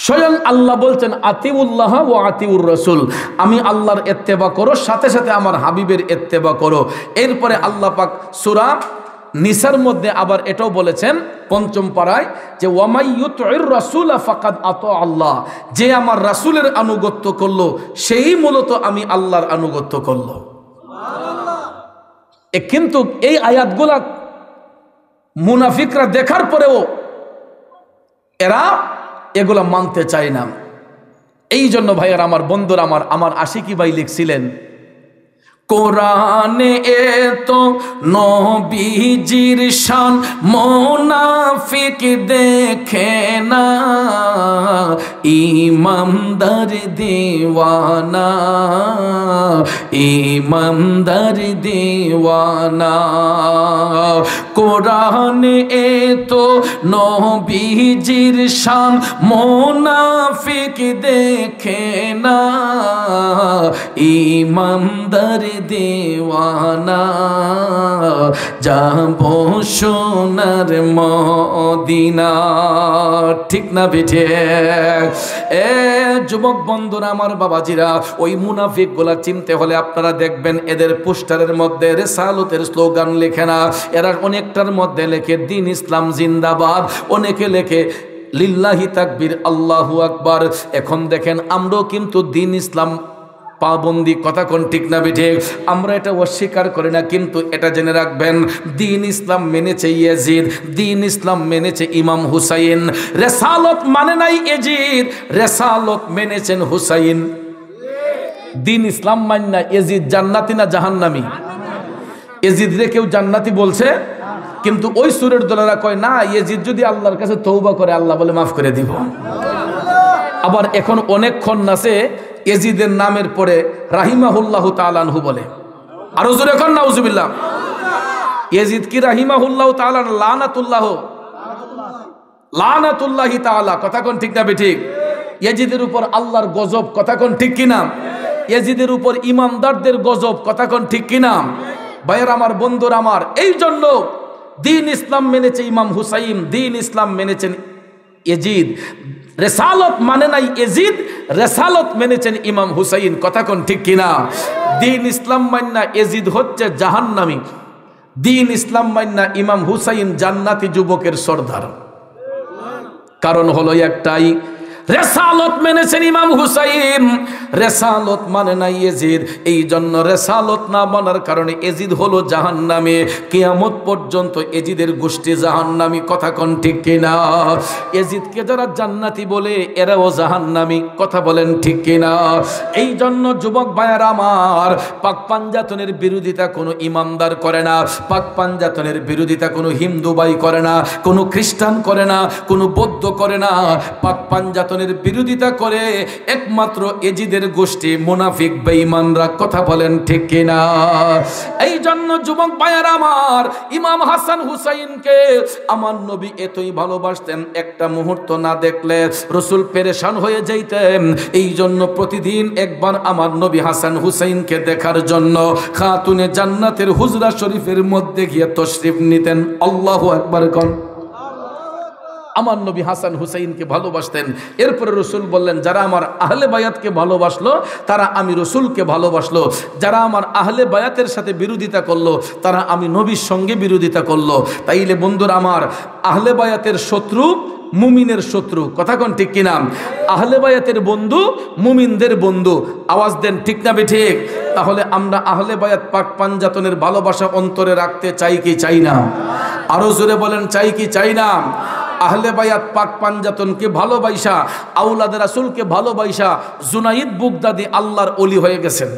স্বয়ং আল্লাহ বলছেন আতিউল্লাহ ও আতিউর রাসূল, আমি আল্লাহর ইত্তেবা করো, সাথে সাথে আমার হাবিবের ইত্তেবা করো। এরপরে আল্লাহ পাক সূরা নিসার মধ্যে আবার এটাও বলেছেন ৫ম পারায় যে ওয়ামাই ইউতিউর রাসূল ফাকাদ আতা আল্লাহ, যে আমার রাসূলের আনুগত্য করলো সেই মূলত আমি আল্লাহর আনুগত্য করলো। কিন্তু এই আয়াতগুলা মুনাফিকরা দেখার পরেও এরা এগুলা মানতে চায় না। এই জন্য ভাইয়ার আমার, বন্ধুরা আমার, আমার আশিকি ভাই লিখছিলেন, কোরআনে এতো নবীজির শান মুনাফিক দেখে না, ইমানদার দিওয়ানা, ইমানদার দিওয়ানা। কোরআনে এতো নবীজির শান মুনাফিক দেখে না, ইমানদার দেওয়ানা। যাব সোনার মদিনা, ঠিক না বেঠে? এ যুবক বন্ধুরা আমার, বাবাজিরা, ওই মুনাফিক গুলা চিনতে হলে আপনারা দেখবেন এদের পোস্টারের মধ্যে রেসালতের স্লোগান লেখে না, এরা অনেকটার মধ্যে লেখে দিন ইসলাম জিন্দাবাদ, অনেকে লেখে লিল্লাহি তাকবীর আল্লাহু আকবার। এখন দেখেন আমরাও কিন্তু দিন ইসলাম পাবন্দি, কথা কোন ঠিক না বেঠে? আমরা এটা অস্বীকার করি না, কিন্তু এটা জেনে রাখবেন দিন ইসলাম মেনেছে ইয়াজিদ, দিন ইসলাম মেনেছে ইমাম হুসাইন। রেসালত মানে নাই ইয়াজিদ, রেসালত মেনেছেন হুসাইন। দিন ইসলাম মানে না ইয়াজিদ জান্নাতি না জাহান্নামী? ইয়াজিদ রে কেউ জান্নাতি বলছে, কিন্তু ওই সুরের দলেরা কয় না, ইয়াজিদ যদি আল্লাহর কাছে তওবা করে আল্লাহ বলে মাফ করে দিব। আবার এখন অনেকক্ষণ নাচে ইয়াজিদের নামের পরে রাহিমাহুল্লাহু তাআলা আনহু বলে, আরো জোরে কর নাউজুবিল্লাহ। ইয়াজিদ কি রাহিমাহুল্লাহু তাআলা লানাতুল্লাহ, লানাতুল্লাহি তাআলা, কথা কোন ঠিক না ঠিক? ইয়াজিদের উপর আল্লাহর গজব, কথা কোন ঠিক কি না? ইয়াজিদের উপর ইমানদারদের গজব, কথা কোন ঠিক কি না? ভাইয়ের আমার, বন্ধুর আমার, এই জন্য দিন ইসলাম মেনেছে ইমাম হুসাইন, দিন ইসলাম মেনেছেন ইয়াজিদ। রেসালত মানে নাই ইয়াজিদ, রেসালত মেনেছেন ইমাম হুসাইন, কথা কোন ঠিক কিনা? দিন ইসলাম মান্না ইয়াজিদ হচ্ছে জাহান্নামী, দিন ইসলাম মান্না ইমাম হুসাইন জান্নাতি যুবকের সর্দার। কারণ হলো একটাই, রেসালত মেনেছেন ইমাম হুসাইন, রেসালত মানে না ইয়াজিদ। এই জন্য রেসালত না মানার কারণে ইয়াজিদ হলো জাহান্নামী, কিয়ামত পর্যন্ত ইয়াজিদের গোষ্ঠী জাহান্নামী, কথা কোন ঠিক কিনা? ইয়াজিদকে যারা জান্নাতি বলে এরাও জাহান্নামী, কথা বলেন ঠিক কিনা? এই জন্য যুবক ভাইয়েরা আমার, পাক পাঞ্জাতনের বিরোধিতা কোনো ইমানদার করে না, পাক পাঞ্জাতনের বিরোধিতা কোনো হিন্দু ভাই করে না, কোনো খ্রিস্টান করে না, কোনো বৌদ্ধ করে না। পাক পাঞ্জাতনের বিরোধিতা করে একমাত্র ইয়াজিদের গোষ্ঠী মুনাফিক বেঈমানরা, কথা বলেন ঠিক কিনা? এই জন্য যুবক ভাইয়েরা আমার, ইমাম হাসান হুসাইনকে আমার নবী এতই ভালোবাসতেন, একটা মুহূর্ত না দেখলে রাসূল পেরেশান হয়ে যাইতেন। এই জন্য প্রতিদিন একবার আমার নবী হাসান হুসাইনকে দেখার জন্য খাতুনে জান্নাতের হুজরা শরীফের মধ্যে গিয়ে তশরিফ নিতেন। আল্লাহু আকবার কোন। আমার নবী হাসান হুসাইনকে ভালোবাসতেন। এরপরে রসুল বললেন, যারা আমার আহলে বায়াতকে ভালোবাসলো তারা আমি রসুলকে ভালোবাসলো, যারা আমার আহলে বায়াতের সাথে বিরোধিতা করলো তারা আমি নবীর সঙ্গে বিরোধিতা করলো। তাইলে বন্ধুরা আমার, আহলে বায়াতের শত্রু মুমিনের শত্রু। কথা কোন ঠিক কিনা? আহলে বায়াতের বন্ধু মুমিনদের বন্ধু। আওয়াজ দেন ঠিক না ঠিক? তাহলে আমরা আহলে বায়াত পাক পাঞ্জাতনের ভালোবাসা অন্তরে রাখতে চাই কি চাই না? আরো জোরে বলেন, চাই কি চাই না? আহলে বায়াত পাক পাঞ্জাতনকে ভালোবাসা, আওলাদ রাসূলকে ভালোবাসা জুনাইদ বুগদাদি আল্লাহর ওলি হয়ে গেছেন।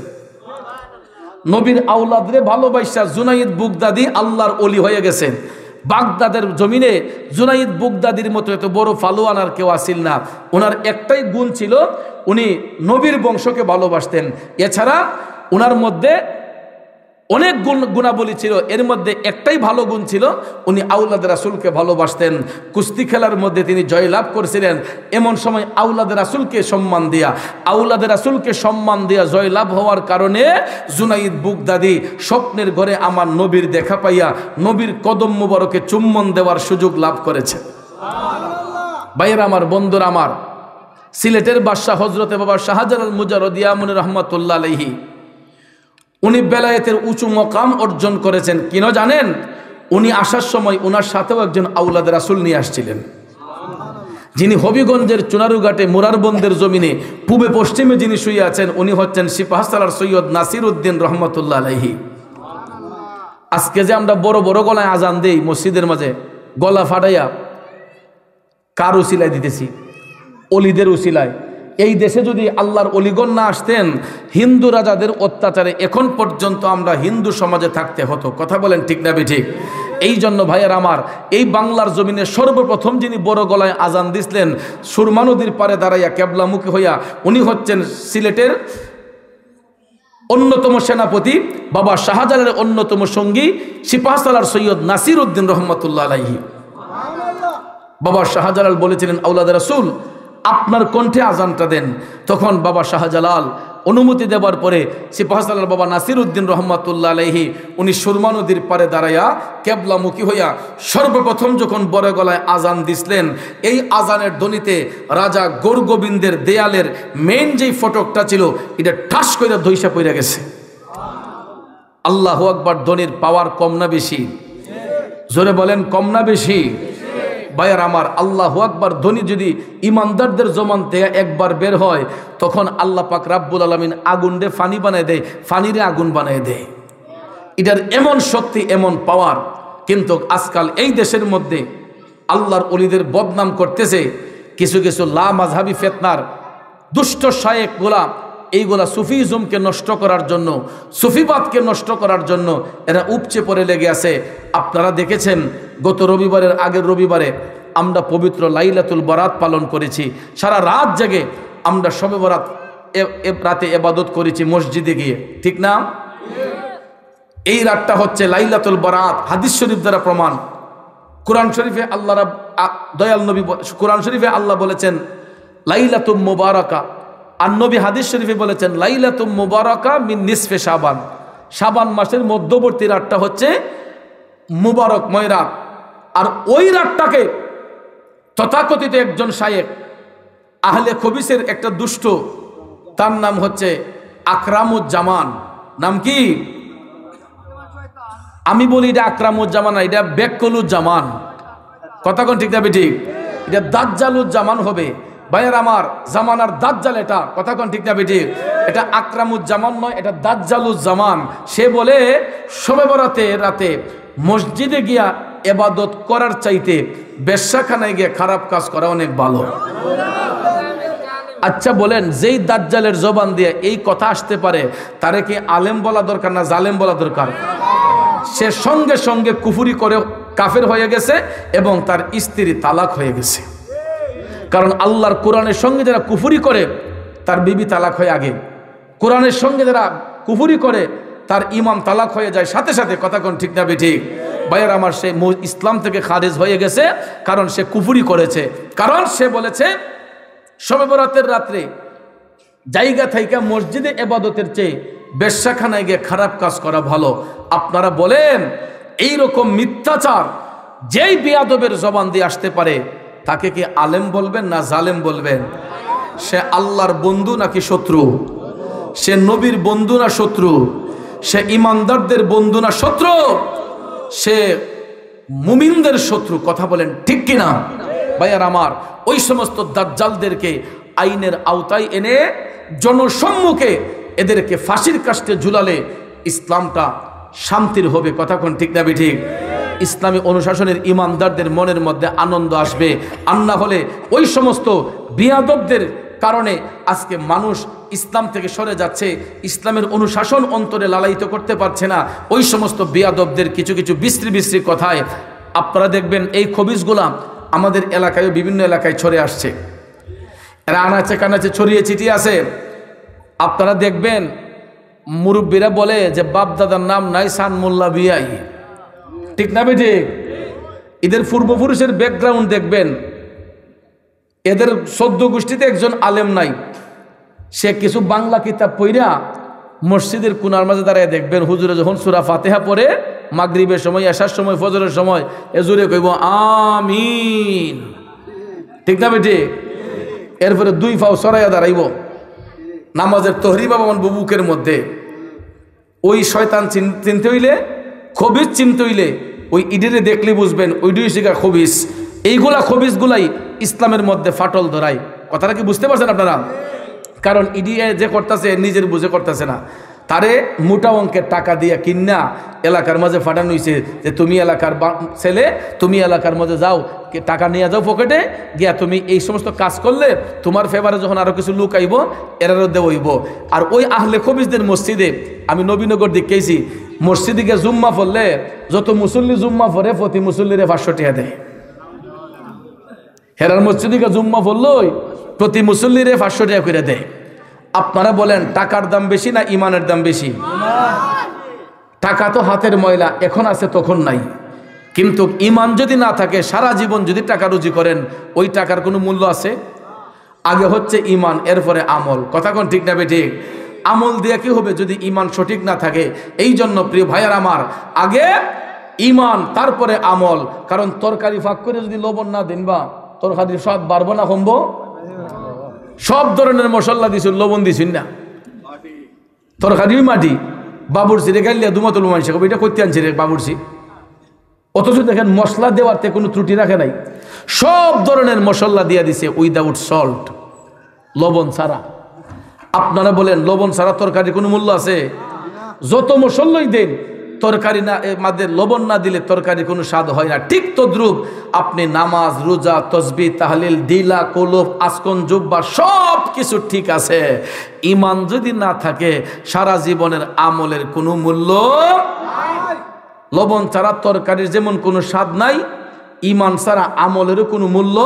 নবীর আওলাদরে ভালোবাসা জুনাইদ বুগদাদি আল্লাহর ওলি হয়ে গেছেন। বাগদাদের জমিনে জুনাইদ বুগদাদির মতো এত বড় ফালোয়ান আর কেউ আসিল না। ওনার একটাই গুণ ছিল, উনি নবীর বংশকে ভালোবাসতেন। এছাড়া ওনার মধ্যে অনেক গুণাবলী ছিল, এর মধ্যে একটাই ভালো গুণ ছিল, উনি আওলাদ রাসূলকে ভালোবাসতেন। কুস্তি খেলার মধ্যে তিনি জয়লাভ করেছিলেন। এমন সময় আওলাদ রাসূলকে সম্মান দিয়া জয়লাভ হওয়ার কারণে জুনাইদ বুগদাদি স্বপ্নের ঘরে আমার নবীর দেখা পাইয়া নবীর কদম মুবারকে চুম্বন দেওয়ার সুযোগ লাভ করেছে। ভাইয়ের আমার, বন্ধুরা আমার, সিলেটের বাদশাহ হযরতে বাবা শাহজালাল মুজাররদিয়া মুনি রহমাতুল্লাহ আলাইহি উনি বেলায়েতের উঁচু মকাম অর্জন করেছেন। কিনা জানেন? উনি আসার সময় ওনার সাথেও একজন আওলাদ রাসূল নিয়ে আসছিলেন, যিনি হবিগঞ্জের চুনারুঘাটে মুরারবন্দের জমিনে পূবে পশ্চিমে যিনি শুয়ে আছেন, উনি হচ্ছেন সিপাহসালার সৈয়দ নাসির উদ্দিন রহমতুল্লাহ আলাইহি। আজকে যে আমরা বড় বড় গলায় আজান দেই মসজিদের মাঝে, গলা ফাটাইয়া কার উসিলায় দিতেছি? অলিদের উসিলায়। এই দেশে যদি আল্লাহর অলিগণ না আসতেন, হিন্দু রাজাদের অত্যাচারে এখন পর্যন্ত আমরা হিন্দু সমাজে থাকতে হতো। কথা বলেন ঠিক না ঠিক? এই জন্য ভাইয়ের আমার, এই বাংলার জমিনে সর্বপ্রথম যিনি বড় গলায় আজান দিছিলেন সুরমা নদীর পারে দাঁড়াইয়া কেবলামুখী হইয়া, উনি হচ্ছেন সিলেটের অন্যতম সেনাপতি বাবা শাহজালালের অন্যতম সঙ্গী সিপাহসালার সৈয়দ নাসির উদ্দিন রহমতুল্লাহ আলাইহি। বাবা শাহজালাল বলেছিলেন, আওলাদ রাসূল আপনার কণ্ঠে আজানটা দেন। তখন বাবা শাহজালাল অনুমতি দেওয়ার পরে সিপাহসালার বাবা নাসির উদ্দিন রহমতুল্লাহ আলাইহি উনি সুরমা নদীর পারে দাঁড়াইয়া কেবলামুখী হইয়া সর্বপ্রথম যখন বড় গলায় আজান দিছিলেন, এই আজানের ধ্বনিতে রাজা গৌরগোবিন্দের দেয়ালের মেইন যেই ফটকটা ছিল এটা ঠাস করে ধইসা পড়ে গেছে। আল্লাহু আকবার। ধ্বনির পাওয়ার কম না বেশি? জোরে বলেন, কম না বেশি? ভাইয়ার আমার, আল্লাহু আকবার ধ্বনি যদি ইমানদারদের জবান থেকে একবার বের হয়, তখন আল্লাহ পাক রাব্বুল আলামিন আগুন রে ফানি বানায় দেয়, ফানিরে আগুন বানায় দেয়। এটার এমন শক্তি, এমন পাওয়ার। কিন্তু আজকাল এই দেশের মধ্যে আল্লাহর ওলিদের বদনাম করতেছে কিছু কিছু লা মাযহাবি ফিতনার দুষ্ট শায়েখ গোলাম। এইগুলা সুফিজমকে নষ্ট করার জন্য, সুফিবাদকে নষ্ট করার জন্য এরা উপচে পড়ে লেগে আছে। আপনারা দেখেছেন গত রবিবারের আগের রবিবারে আমরা পবিত্র লাইলাতুল বরাত পালন করেছি। সারা রাত জেগে আমরা শবে বরাত রাতে ইবাদত করেছি মসজিদে গিয়ে, ঠিক না? এই রাতটা হচ্ছে লাইলাতুল বরাত, হাদিস শরীফ দ্বারা প্রমাণ। কোরআন শরীফে আল্লাহ দয়াল নবী কোরআন শরীফে আল্লাহ বলেছেন লাইলাতুম মুবারাকা, আর নবী হাদিস শরীফে বলেছেন লাইলাতুম মুবারাকা মিন নিসফে শাবান। শাবান মাসের মধ্যবর্তী রাতটা হচ্ছে মুবারকময় রাত। আর ওই রাতটাকে তথাকথিত একজন শায়েখ আহলে খবিসের একটা দুষ্ট, তার নাম হচ্ছে আকরামুজ্জামান। নাম কি? আমি বলি এটা আকরামুজ্জামান না, এটা বেকলুজ্জামান। কথা কোন ঠিক না ঠিক? এটা দাজ্জালুজ্জামান হবে। ভাইয়ের আমার, জামানার দাজ্জাল এটা। কথা কোন ঠিক না ঠিক? এটা আকরামুজ্জামান নয়, এটা দাজ্জালুজ্জামান। সে বলে শবে বরাতে রাতে মসজিদে গিয়া ইবাদত করার চাইতে বেশ্যাখানায় গিয়ে খারাপ কাজ করা অনেক ভালো। আচ্ছা বলেন, যেই দাজ্জালের জবান দিয়ে এই কথা আসতে পারে, তারে কি আলেম বলা দরকার না জালেম বলা দরকার? সে সঙ্গে সঙ্গে কুফরি করে কাফের হয়ে গেছে এবং তার স্ত্রী তালাক হয়ে গেছে। কারণ আল্লাহর কোরআনের সঙ্গে যারা কুফরি করে তার বিবি তালাক হয় আগে। কোরআনের সঙ্গে যারা কুফরি করে তার ইমাম তালাক হয়ে যায় সাথে সাথে। কথা কোন ঠিক না ঠিক? ভাইয়ের আমার, সে ইসলাম থেকে খারিজ হয়ে গেছে, কারণ সে কুফরি করেছে। কারণ সে বলেছে শবে বরাতের রাত্রে জায়গা থাইকা মসজিদে ইবাদতের চেয়ে বেশ্যাখানায় গিয়ে খারাপ কাজ করা ভালো। আপনারা বলেন, এই রকম মিথ্যাচার যেই বেয়াদবের জবান দিয়ে আসতে পারে, তাকে কি আলেম বলবেন না জালেম বলবেন? সে আল্লাহর বন্ধু নাকি শত্রু? সে নবীর বন্ধু না শত্রু? সে ইমানদারদের বন্ধু না শত্রু? সে মুমিনদের শত্রু। কথা বলেন ঠিক কিনা? ভাইয়ার আমার, ওই সমস্ত দাজ্জালদেরকে আইনের আওতায় এনে জনসম্মুখে এদেরকে ফাঁসির কাস্টে ঝুলালে ইসলামটা শান্তির হবে। কথা কোন ঠিক না ঠিক? ইসলামী অনুশাসনের ইমানদারদের মনের মধ্যে আনন্দ আসবে। আর না হলে ওই সমস্ত বিয়াদবদের কারণে আজকে মানুষ ইসলাম থেকে সরে যাচ্ছে, ইসলামের অনুশাসন অন্তরে লালায়িত করতে পারছে না। ওই সমস্ত বিয়াদবদের কিছু কিছু বিশ্রী বিশ্রী কথায় আপনারা দেখবেন এই খবিসগুলা আমাদের এলাকায় বিভিন্ন এলাকায় ছড়ে আসছে। এরা আনাচে কানাচে ছড়িয়ে ছিটিয়ে আছে। আপনারা দেখবেন মুরব্বীরা বলে যে বাপ দাদার নাম নাই, সান মোল্লা বিয়াই, ঠিক না বেঠি? এদের পূর্বপুরুষের ব্যাকগ্রাউন্ড দেখবেন, এদের 14 গোষ্ঠীতে একজন আলেম নাই। সে কিছু বাংলা কিতাব পড়া মসজিদের কোনার মাঝে দাঁড়ায় দেখবেন হুজুরে যখন সূরা ফাতিহা পড়ে মাগরিবের সময়, এশার সময়, ফজরের সময় এজুরে কইব আমিন, ঠিক না বেঠি? এরপরে 2 পাও সরাইয়া দাঁড়াইব নামাজের তহরি বাবা বুকের মধ্যে। ওই শয়তান চিনতে হইলে, খবিস চিনতে হইলে ওই ইডেরে দেখলে বুঝবেন ওইডুই শিখা খবিস। এইগুলা খবিসগুলাই ইসলামের মধ্যে ফাটল ধরায়। কথাটা কি বুঝতে পারছেন আপনারা? কারণ ইডিয়ে যে করতেছে নিজের বুঝে করতেছে না, তারে মোটা অঙ্কের টাকা দিয়ে কিনা এলাকার মাঝে ফাটানো হয়েছে যে তুমি এলাকার ছেলে, তুমি এলাকার মধ্যে যাও, টাকা নিয়ে যাও পকেটে গিয়া, তুমি এই সমস্ত কাজ করলে তোমার ফেভারে যখন আরো কিছু লোক আইব এরারও দেওয়াইব। আর ওই আহলে খবিসদের মসজিদে আমি নবীনগর দেখেছি, মসজিদে গিয়ে জুম্মা পড়লে যত মুসল্লি জুম্মা পড়ে প্রতি মুসল্লিরে 500 টাকা দেয়। হেরার মসজিদে গিয়ে জুম্মা পড়লই প্রতি মুসল্লিরে 500 টাকা করে দেয়। আপনারা বলেন টাকার দাম বেশি না ইমানের দাম বেশি? টাকা তো হাতের ময়লা, এখন আছে তখন নাই। কিন্তু ইমান যদি না থাকে, সারা জীবন যদি টাকা রুজি করেন, ওই টাকার কোনো মূল্য আছে? আগে হচ্ছে ইমান, এরপরে আমল। কথা কোন ঠিক না বেঠিক? আমল দিয়ে কি হবে যদি ইমান সঠিক না থাকে? এই জন্য প্রিয় ভাইয়ার আমার, আগে ইমান তারপরে আমল। কারণ তরকারি ফাঁক করে যদি লবণ না দিন বা তরকারি সব বাড়বো না কমবো? সব ধরনের মশলা দিছুন, লবণ দিছুন না, তরকারি মাটি। বাবুরসি রে গাইলিয়া দুমাতুল মানুষ এটা করতে আনছে রে বাবুরসি, অথচ দেখেন মশলা দেওয়াতে কোনো ত্রুটি রাখে নাই, সব ধরনের মশলা দিয়ে দিছে উইদাউট সল্ট, লবণ ছাড়া। আপনারা বলেন লবণ ছাড়া তরকারির কোনো মূল্য আছে? যত মশলাই দেন, তরকারি না মাদের লবণ না দিলে তরকারি কোনো স্বাদ হয় না। ঠিক তদ্রুপ আপনি নামাজ, রোজা, তসবিহ, তাহলিল, দিলা, কলব, আসকন, জুব্বা সব কিছু ঠিক আছে, ইমান যদি না থাকে সারা জীবনের আমলের কোনো মূল্য। লবণ ছাড়া তরকারির যেমন কোনো স্বাদ নাই, ইমান ছাড়া আমলেরও কোনো মূল্য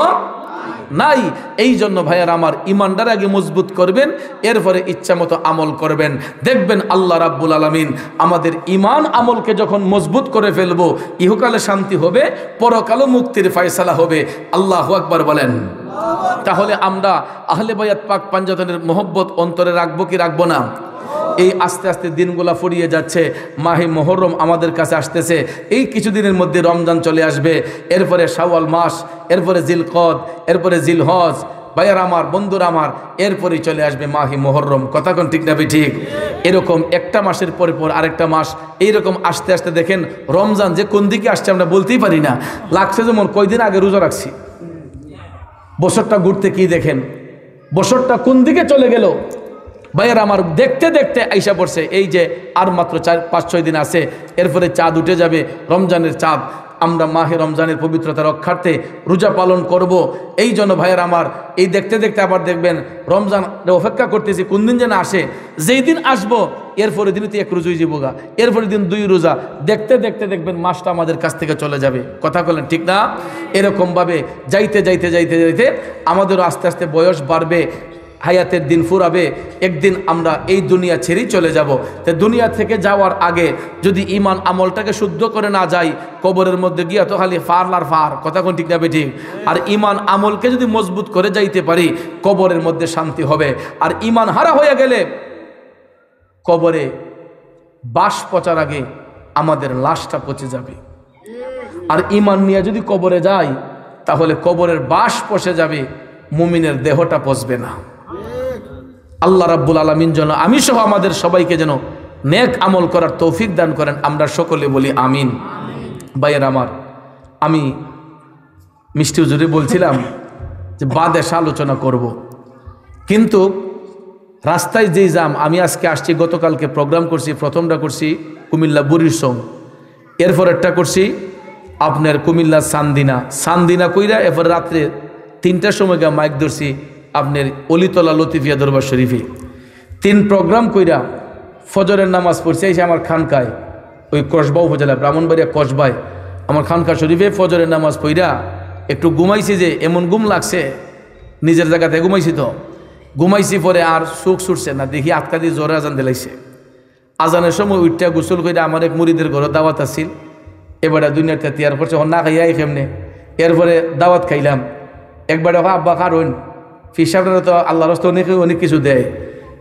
নাই। এই জন্য ভাইয়ার আমার, ইমানদার আগে মজবুত করবেন, এরপরে ইচ্ছা মতো আমল করবেন। দেখবেন আল্লাহ রাব্বুল আলামিন আমাদের ইমান আমলকে যখন মজবুত করে ফেলবো, ইহকালে শান্তি হবে, পরকালে মুক্তির ফয়সালা হবে। আল্লাহু আকবার বলেন। তাহলে আমরা আহলে বায়াত পাক পাঞ্জাতনের মোহব্বত অন্তরে রাখবো কি রাখবো না? এই আস্তে আস্তে দিনগুলা ফুরিয়ে যাচ্ছে, মাহে মুহররম আমাদের কাছে আসতেছে, এই কিছুদিনের মধ্যে রমজান চলে আসবে, এরপরে শাওয়াল মাস, এরপরে জিলকদ, এরপরে জিলহজ। ভাইয়ার আমার, বন্ধুরা আমার, এরপরেই চলে আসবে মাহে মুহররম। কথা কোন ঠিক না ঠিক? এরকম একটা মাসের পরে পর আরেকটা মাস এইরকম আস্তে আস্তে দেখেন রমজান যে কোন দিকে আসছে আমরা বলতেই পারি না। লাগছে যেমন কয়দিন আগে রোজা রাখছি, বছরটা ঘুরতে কি দেখেন বছরটা কোন দিকে চলে গেল। ভাইয়ের আমার, দেখতে দেখতে আইসা পড়ছে এই যে আর মাত্র 4-5-6 দিন আছে, এরপরে চাঁদ উঠে যাবে, রমজানের চাঁদ। আমরা মাহে রমজানের পবিত্রতা রক্ষার্থে রোজা পালন করব। এই জন্য ভাইয়ের আমার, এই দেখতে দেখতে আবার দেখবেন রমজান অপেক্ষা করতেছি কোন দিন যেন আসে, যেই দিন আসবো এরপরে দিন 1 রোজাই যাবোগা, এরপরে দিন 2 রোজা, দেখতে দেখতে দেখবেন মাসটা আমাদের কাছ থেকে চলে যাবে। কথা বলেন ঠিক না? এরকমভাবে যাইতে যাইতে যাইতে যাইতে আমাদেরও আস্তে আস্তে বয়স বাড়বে, হায়াতের দিন ফুরাবে, একদিন আমরা এই দুনিয়া ছেড়েই চলে যাব। তো দুনিয়া থেকে যাওয়ার আগে যদি ইমান আমলটাকে শুদ্ধ করে না যাই, কবরের মধ্যে গিয়া তো খালি ফার আর ফার। কথা কোন ঠিক না ঠিক? আর ইমান আমলকে যদি মজবুত করে যাইতে পারি, কবরের মধ্যে শান্তি হবে। আর ইমান হারা হয়ে গেলে কবরে বাস পচার আগে আমাদের লাশটা পচে যাবে। আর ইমান নিয়ে যদি কবরে যাই, তাহলে কবরের বাস পচে যাবে, মুমিনের দেহটা পচবে না। আল্লাহ রাব্বুল আলামিন যেন আমি সহ আমাদের সবাইকে যেন নেক আমল করার তৌফিক দান করেন, আমরা সকলে বলি আমিন। ভাইয়ের আমার, আমি মিষ্টি হুজুরে বলছিলাম যে বাদেশে আলোচনা করব, কিন্তু রাস্তায় যেই জাম, আমি আজকে আসছি, গতকালকে প্রোগ্রাম করছি, প্রথমটা করছি কুমিল্লা বুড়ির সং, এরপর একটা করছি আপনার কুমিল্লা সান্দিনা কইরা, এরপর রাত্রে 3টার সময় গিয়ে মাইক ধরছি আপনার অলিতলা লতিফিয়া দরবার শরীফে। 3 প্রোগ্রাম কইরা ফজরের নামাজ পড়ছি এসে আমার খানকায়, ওই কসবা উপজেলা ব্রাহ্মণবাড়িয়া কসবায় আমার খানকা শরীফে ফজরের নামাজ পড়া একটু ঘুমাইছি, যে এমন ঘুম লাগছে, নিজের জায়গাতে ঘুমাইছি, তো ঘুমাইছি, পরে আর চোখ ছুটছে না, দেখি আটকা দিয়ে জোরে আজান দিলাইছে। আজানের সময় উঠটা গোসল করে আমার এক মুরিদের ঘরে দাওয়াত আসছিল, এবারে দুনিয়াতে তিয়ার করছে না খাইয়াই কেমনে, এরপরে দাওয়াত খাইলাম। একবারে আব্বা কারণ ফিসাবরা তো আল্লাহর রাস্তায় অনেক কিছু দেয়,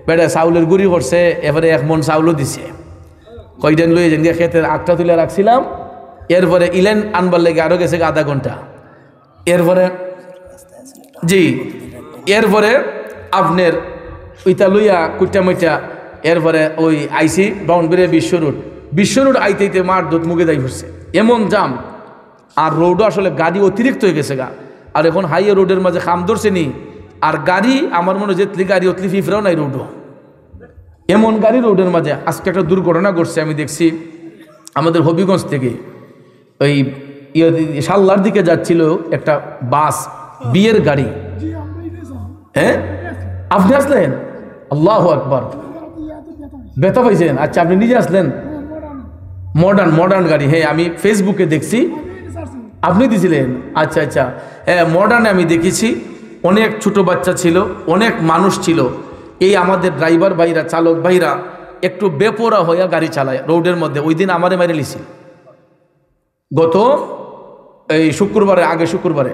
বেড়া চাউলের গুড়ি করছে, এবারে 1 মণ চাউলও দিছে, কয়দিন লই যে খেতের আগটা তুলে রাখছিলাম, এরপরে ইলেন আনবার লেগে আরও গেছে আধা ঘন্টা, এরপরে জি, এরপরে আপনার ওইটা লইয়া কুইটা মুইটা, এরপরে ওই আইসি ব্রাউনবাড়ি বিশ্ব রোড আইতে মার দুধ মুখে দায়ী পড়ছে, এমন জাম, আর রোডও আসলে গাড়ি অতিরিক্ত হয়ে গেছে গা, আর এখন হাইওয়ে রোডের মাঝে খাম ধরছে নি, আর গাড়ি আমার মনে যেতলি গাড়ি অতলি ফিফরাও নাই রোডও, এমন গাড়ি রোডের মাঝে। আজকে একটা দুর্ঘটনা ঘটছে, আমি দেখছি আমাদের হবিগঞ্জ থেকে ওই সাল্লার দিকে যাচ্ছিল একটা বাস, বিয়ের গাড়ি। হ্যাঁ, আপনি আসলেন? আল্লাহু আকবার, ব্যথা পাইছেন? আচ্ছা, আপনি নিজে আসলেন? মডার্ন গাড়ি, হ্যাঁ আমি ফেসবুকে দেখছি, আপনি দিছিলেন? আচ্ছা আচ্ছা, হ্যাঁ মডার্নে আমি দেখেছি, অনেক ছোট বাচ্চা ছিল, অনেক মানুষ ছিল। এই আমাদের ড্রাইভার ভাইরা, চালক ভাইরা একটু বেপরা হইয়া গাড়ি চালায় রোডের মধ্যে। ওই দিন আমারে মেরে লিছিল, গত এই শুক্রবারে, আগে শুক্রবারে